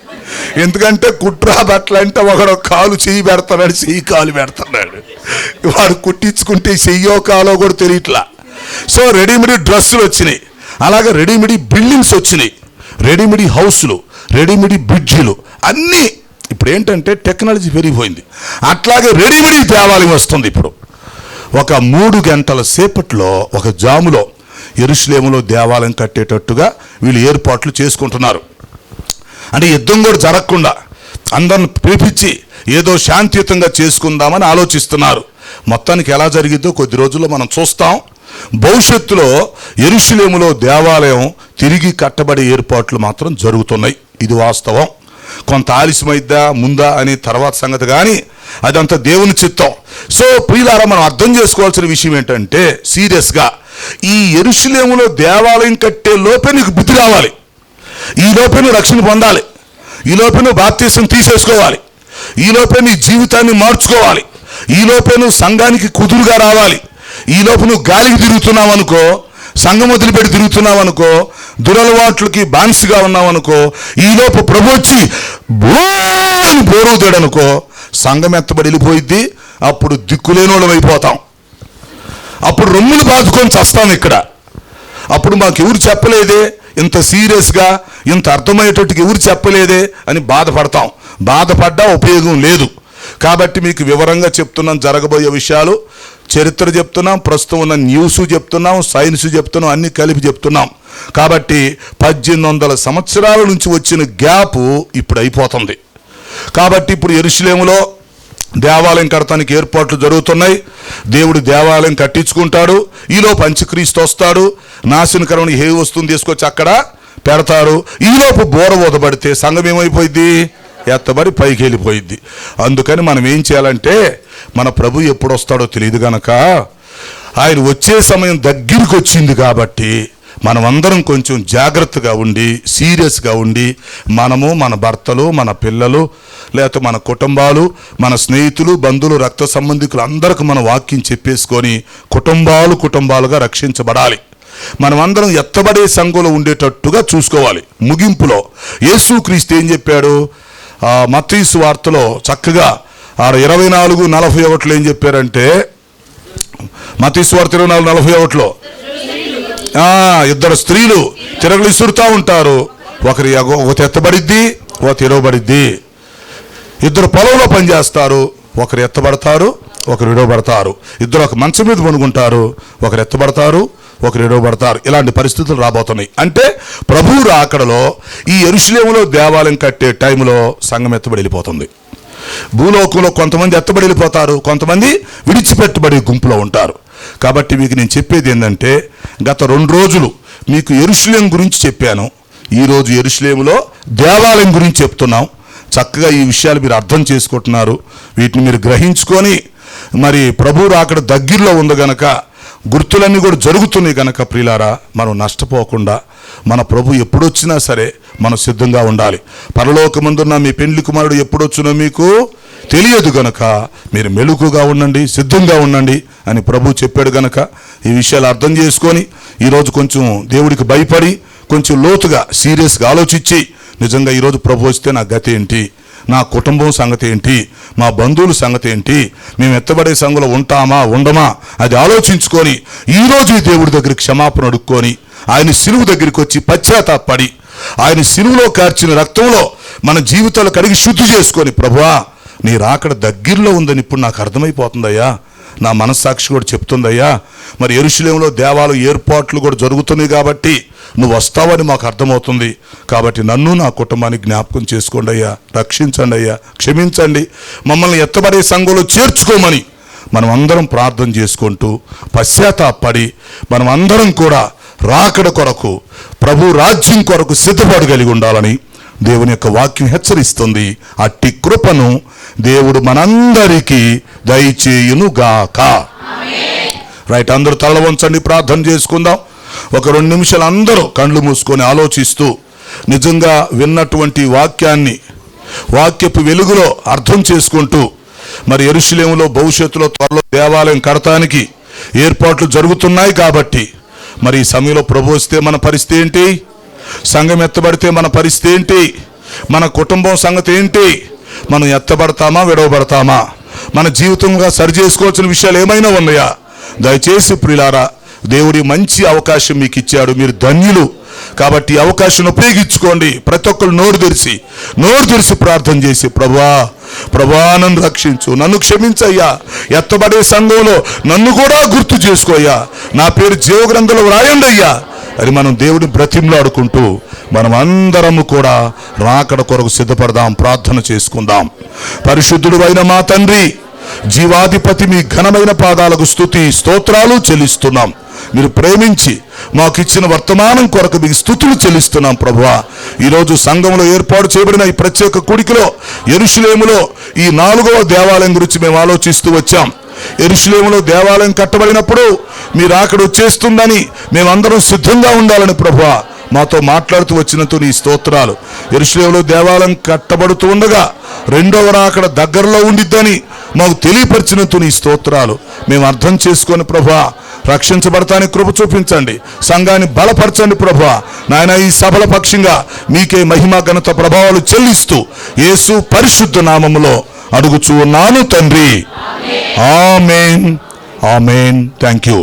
ఎందుకంటే కుట్రా బట్టలు అంటే ఒకడు కాలు చెయ్యి పెడుతున్నాడు, చెయ్యి కాలు పెడుతున్నాడు. వాడు కుట్టించుకుంటే చెయ్యో కాలో కూడా తెలియట్లా. సో రెడీమేడ్ డ్రెస్సులు వచ్చినాయి. అలాగే రెడీమేడ్ బిల్డింగ్స్ వచ్చినాయి, రెడీమేడ్ హౌస్లు, రెడీమేడ్ బ్రిడ్జిలు అన్నీ. ఇప్పుడు ఏంటంటే టెక్నాలజీ పెరిగిపోయింది. అట్లాగే రెడీమేడ్ దేవాలయం వస్తుంది. ఇప్పుడు ఒక 3 గంటల సేపట్లో, ఒక జాములో యెరూషలేములో దేవాలయం కట్టేటట్టుగా వీళ్ళు ఏర్పాట్లు చేసుకుంటున్నారు. అంటే యుద్ధం కూడా జరగకుండా అందరిని పిలిపించి ఏదో శాంతియుతంగా చేసుకుందామని ఆలోచిస్తున్నారు. మొత్తానికి ఎలా జరిగిద్దో కొద్ది రోజుల్లో మనం చూస్తాం. భవిష్యత్తులో యెరూషలేములో దేవాలయం తిరిగి కట్టబడే ఏర్పాట్లు మాత్రం జరుగుతున్నాయి. ఇది వాస్తవం. కొంత ఆలస్యమైద్దా ముందా అని తర్వాత సంగతి, కానీ అదంతా దేవుని చిత్తం. సో ప్రియులారా, మనం అర్థం చేసుకోవాల్సిన విషయం ఏంటంటే సీరియస్గా ఈ యెరూషలేములో దేవాలయం కట్టే లోపే నీకు బుద్ధి రావాలి, ఈ లోపే నువ్వు రక్షణ పొందాలి, ఈ లోపే నువ్వు బాప్తీసం తీసేసుకోవాలి, ఈ లోపే నీ జీవితాన్ని మార్చుకోవాలి, ఈ లోపే నువ్వు సంఘానికి కుదురుగా రావాలి. ఈ లోపు నువ్వు గాలికి తిరుగుతున్నావు అనుకో, సంఘం వదిలిపెట్టి తిరుగుతున్నావు అనుకో, దురలవాట్లకి బానిసగా ఉన్నావు అనుకో, ఈ లోపు ప్రభు వచ్చి బోరుతాడు అనుకో, సంఘం ఎత్తబడి వెళ్ళిపోయిద్ది. అప్పుడు దిక్కులేనోళ్ళం అయిపోతాం. అప్పుడు రొమ్ములు బాదుకొని చస్తాం ఇక్కడ. అప్పుడు మాకు ఎవరు చెప్పలేదే, ఇంత సీరియస్గా ఇంత అర్థమయ్యేటట్టుగా ఎవరు చెప్పలేదే అని బాధపడతాం. బాధపడ్డా ఉపయోగం లేదు. కాబట్టి మీకు వివరంగా చెప్తున్నాం జరగబోయే విషయాలు. చరిత్ర చెప్తున్నాం, ప్రస్తుతం ఉన్న న్యూస్ చెప్తున్నాం, సైన్స్ చెప్తున్నాం, అన్ని కలిపి చెప్తున్నాం. కాబట్టి 1800 సంవత్సరాల నుంచి వచ్చిన గ్యాప్ ఇప్పుడు అయిపోతుంది. కాబట్టి ఇప్పుడు యెరూషలేములో దేవాలయం కడతానికి ఏర్పాట్లు జరుగుతున్నాయి. దేవుడు దేవాలయం కట్టించుకుంటాడు. ఈలోపు అంత్యక్రీస్తు వస్తాడు. నాశనకరమైన ఏ వస్తువుని తీసుకొచ్చి అక్కడ పెడతారు. ఈలోపు బోర ఊదబడితే సంఘం ఏమైపోయింది? ఎత్తబడి పైకి వెళ్ళిపోయింది. అందుకని మనం ఏం చేయాలంటే, మన ప్రభు ఎప్పుడు వస్తాడో తెలియదు గనక ఆయన వచ్చే సమయం దగ్గరికి వచ్చింది కాబట్టి మనమందరం కొంచెం జాగ్రత్తగా ఉండి సీరియస్గా ఉండి, మనము, మన భర్తలు, మన పిల్లలు, లేకపోతే మన కుటుంబాలు, మన స్నేహితులు, బంధువులు, రక్త సంబంధికులు అందరికి మన వాక్యం చెప్పేసుకొని కుటుంబాలుగా రక్షించబడాలి. మనమందరం ఎత్తబడే సంఘంలో ఉండేటట్టుగా చూసుకోవాలి. ముగింపులో యేసుక్రీస్తు ఏం చెప్పాడు? మత్తయి సువార్తలో చక్కగా 24:41 ఏం చెప్పారంటే, మత్తయి సువార్త 24:41లో 2 స్త్రీలు తిరగలు ఇసురుతూ ఉంటారు. ఒకరి ఎత్తబడిద్ది, ఒక తిరగబడిద్ది. 2 పొలంలో పనిచేస్తారు, ఒకరు ఎత్తబడతారు, ఒకరు విడవబడతారు. 2 ఒక మంచం మీద పనుకుంటారు, ఒకరు ఎత్తబడతారు, ఒకరు విడవబడతారు. ఇలాంటి పరిస్థితులు రాబోతున్నాయి. అంటే ప్రభువు రాకడలో ఈ యెరూషలేములో దేవాలయం కట్టే టైంలో సంఘం ఎత్తబడి వెళ్ళిపోతుంది. భూలోకంలో కొంతమంది ఎత్తబడి వెళ్ళిపోతారు, కొంతమంది విడిచిపెట్టబడి గుంపులో ఉంటారు. కాబట్టి మీకు నేను చెప్పేది ఏంటంటే, గత 2 రోజులు మీకు యెరూషలేం గురించి చెప్పాను. ఈరోజు యెరూషలేములో దేవాలయం గురించి చెప్తున్నాం. చక్కగా ఈ విషయాలు మీరు అర్థం చేసుకుంటున్నారు. వీటిని మీరు గ్రహించుకొని మరి ప్రభు రాకడ దగ్గరలో ఉంది గనక, గుర్తులన్నీ కూడా జరుగుతున్నాయి గనక ప్రియులారా, మనం నష్టపోకుండా మన ప్రభు ఎప్పుడొచ్చినా సరే మనం సిద్ధంగా ఉండాలి. పరలోకమందున్న మీ పెండ్లి కుమారుడు ఎప్పుడొచ్చినో మీకు తెలియదు గనక మీరు మెలకుగా ఉండండి, సిద్ధంగా ఉండండి అని ప్రభు చెప్పాడు గనక ఈ విషయాలు అర్థం చేసుకొని ఈరోజు కొంచెం దేవుడికి భయపడి కొంచెం లోతుగా సీరియస్గా ఆలోచించి, నిజంగా ఈరోజు ప్రభు వస్తే నా గతి ఏంటి, నా కుటుంబం సంగతి ఏంటి, మా బంధువుల సంగతి ఏంటి, మేము ఎత్తబడే సంఘంలో ఉంటామా ఉండమా అది ఆలోచించుకొని ఈరోజు ఈ దేవుడి దగ్గర క్షమాపణ అడుక్కొని ఆయన సిలువు దగ్గరికి వచ్చి పశ్చాత్తాపడి ఆయన సిలువులో కార్చిన రక్తంలో మన జీవితాలు కడిగి శుద్ధి చేసుకొని, ప్రభువా నీ రాకడ దగ్గరలో ఉందని ఇప్పుడు నాకు అర్థమైపోతుందయ్యా, నా మనస్సాక్షి కూడా చెప్తుందయ్యా, మరి యెరూషలేములో దేవాలయ ఏర్పాట్లు కూడా జరుగుతున్నాయి కాబట్టి నువ్వు వస్తావని మాకు అర్థమవుతుంది, కాబట్టి నన్ను నా కుటుంబాన్ని జ్ఞాపకం చేసుకోండి అయ్యా, రక్షించండి అయ్యా, క్షమించండి, మమ్మల్ని ఎత్తబడే సంఘంలో చేర్చుకోమని మనం అందరం ప్రార్థన చేసుకుంటూ పశ్చాత్తాపడి మనం అందరం కూడా రాకడ కొరకు ప్రభు రాజ్యం కొరకు సిద్ధపడగలిగి ఉండాలని దేవుని యొక్క వాక్యం హెచ్చరిస్తుంది. అట్టి కృపను దేవుడు మనందరికీ దయచేయునుగాక. రైట్, అందరూ తల వంచండి, ప్రార్థన చేసుకుందాం. ఒక 2 నిమిషాలు అందరూ కళ్ళు మూసుకొని ఆలోచిస్తూ నిజంగా విన్నటువంటి వాక్యాన్ని వాక్యపు వెలుగులో అర్థం చేసుకుంటూ, మరి యెరూషలేములో భవిష్యత్తులో త్వరలో దేవాలయం కడతానికి ఏర్పాట్లు జరుగుతున్నాయి కాబట్టి మరి ఈ సమయంలో ప్రభు వస్తే మన పరిస్థితి ఏంటి, సంఘం ఎత్తబడితే మన పరిస్థితి ఏంటి, మన కుటుంబం సంగతి ఏంటి, మనం ఎత్తబడతామా విడవబడతామా, మన జీవితంగా సరి చేసుకోవాల్సిన విషయాలు ఏమైనా ఉన్నాయా? దయచేసి ప్రియులారా, దేవుడి మంచి అవకాశం మీకు ఇచ్చాడు, మీరు ధన్యులు కాబట్టి ఈ అవకాశాన్ని ఉపయోగించుకోండి. ప్రతి ఒక్కరు నోరు తెరిచి ప్రార్థన చేసి, ప్రభువా నన్ను రక్షించు, నన్ను క్షమించయ్యా, ఎత్తబడే సంఘంలో నన్ను కూడా గుర్తు చేసుకోయ్యా, నా పేరు జీవ గ్రంథంలో వ్రాయండి అయ్యా అని మనం దేవుడిని బ్రతిమలాడుకుంటూ మనం అందరము కూడా రాకడ కొరకు సిద్ధపడదాం, ప్రార్థన చేసుకుందాం. పరిశుద్ధుడు అయిన మా తండ్రి, జీవాధిపతి, మీ ఘనమైన పాదాలకు స్తుతి స్తోత్రాలు చెల్లిస్తున్నాం. మీరు ప్రేమించి మాకు ఇచ్చిన వర్తమానం కొరకు మీకు స్తుతులు చెల్లిస్తున్నాం. ప్రభువా, ఈరోజు సంఘంలో ఏర్పాటు చేయబడిన ఈ ప్రత్యేక కూడికలో యెరూషలేములో ఈ 4వ దేవాలయం గురించి మేము ఆలోచిస్తూ వచ్చాం. యెరూషలేములో దేవాలయం కట్టబడినప్పుడు మీరు అక్కడ వచ్చేస్తుందని మేమందరం సిద్ధంగా ఉండాలని ప్రభువా మాతో మాట్లాడుతూ వచ్చినందుకు నీ స్తోత్రాలు. యెరూషలేములో దేవాలయం కట్టబడుతూ ఉండగా 2వ రాకడ దగ్గరలో ఉండిద్దని మాకు తెలియపరిచినందుకు నీ స్తోత్రాలు. మేము అర్థం చేసుకొని ప్రభువా రక్షించబడటానికి కృప చూపించండి, సంఘాన్ని బలపరచండి ప్రభువా. నాయన, ఈ సభల పక్షంగా మీకే మహిమ ఘనత ప్రభావాలు చెల్లిస్తూ యేసు పరిశుద్ధ నామములో అడుగుచూ ఉన్నాను తండ్రి. ఆమేన్. ఆమేన్. Thank you.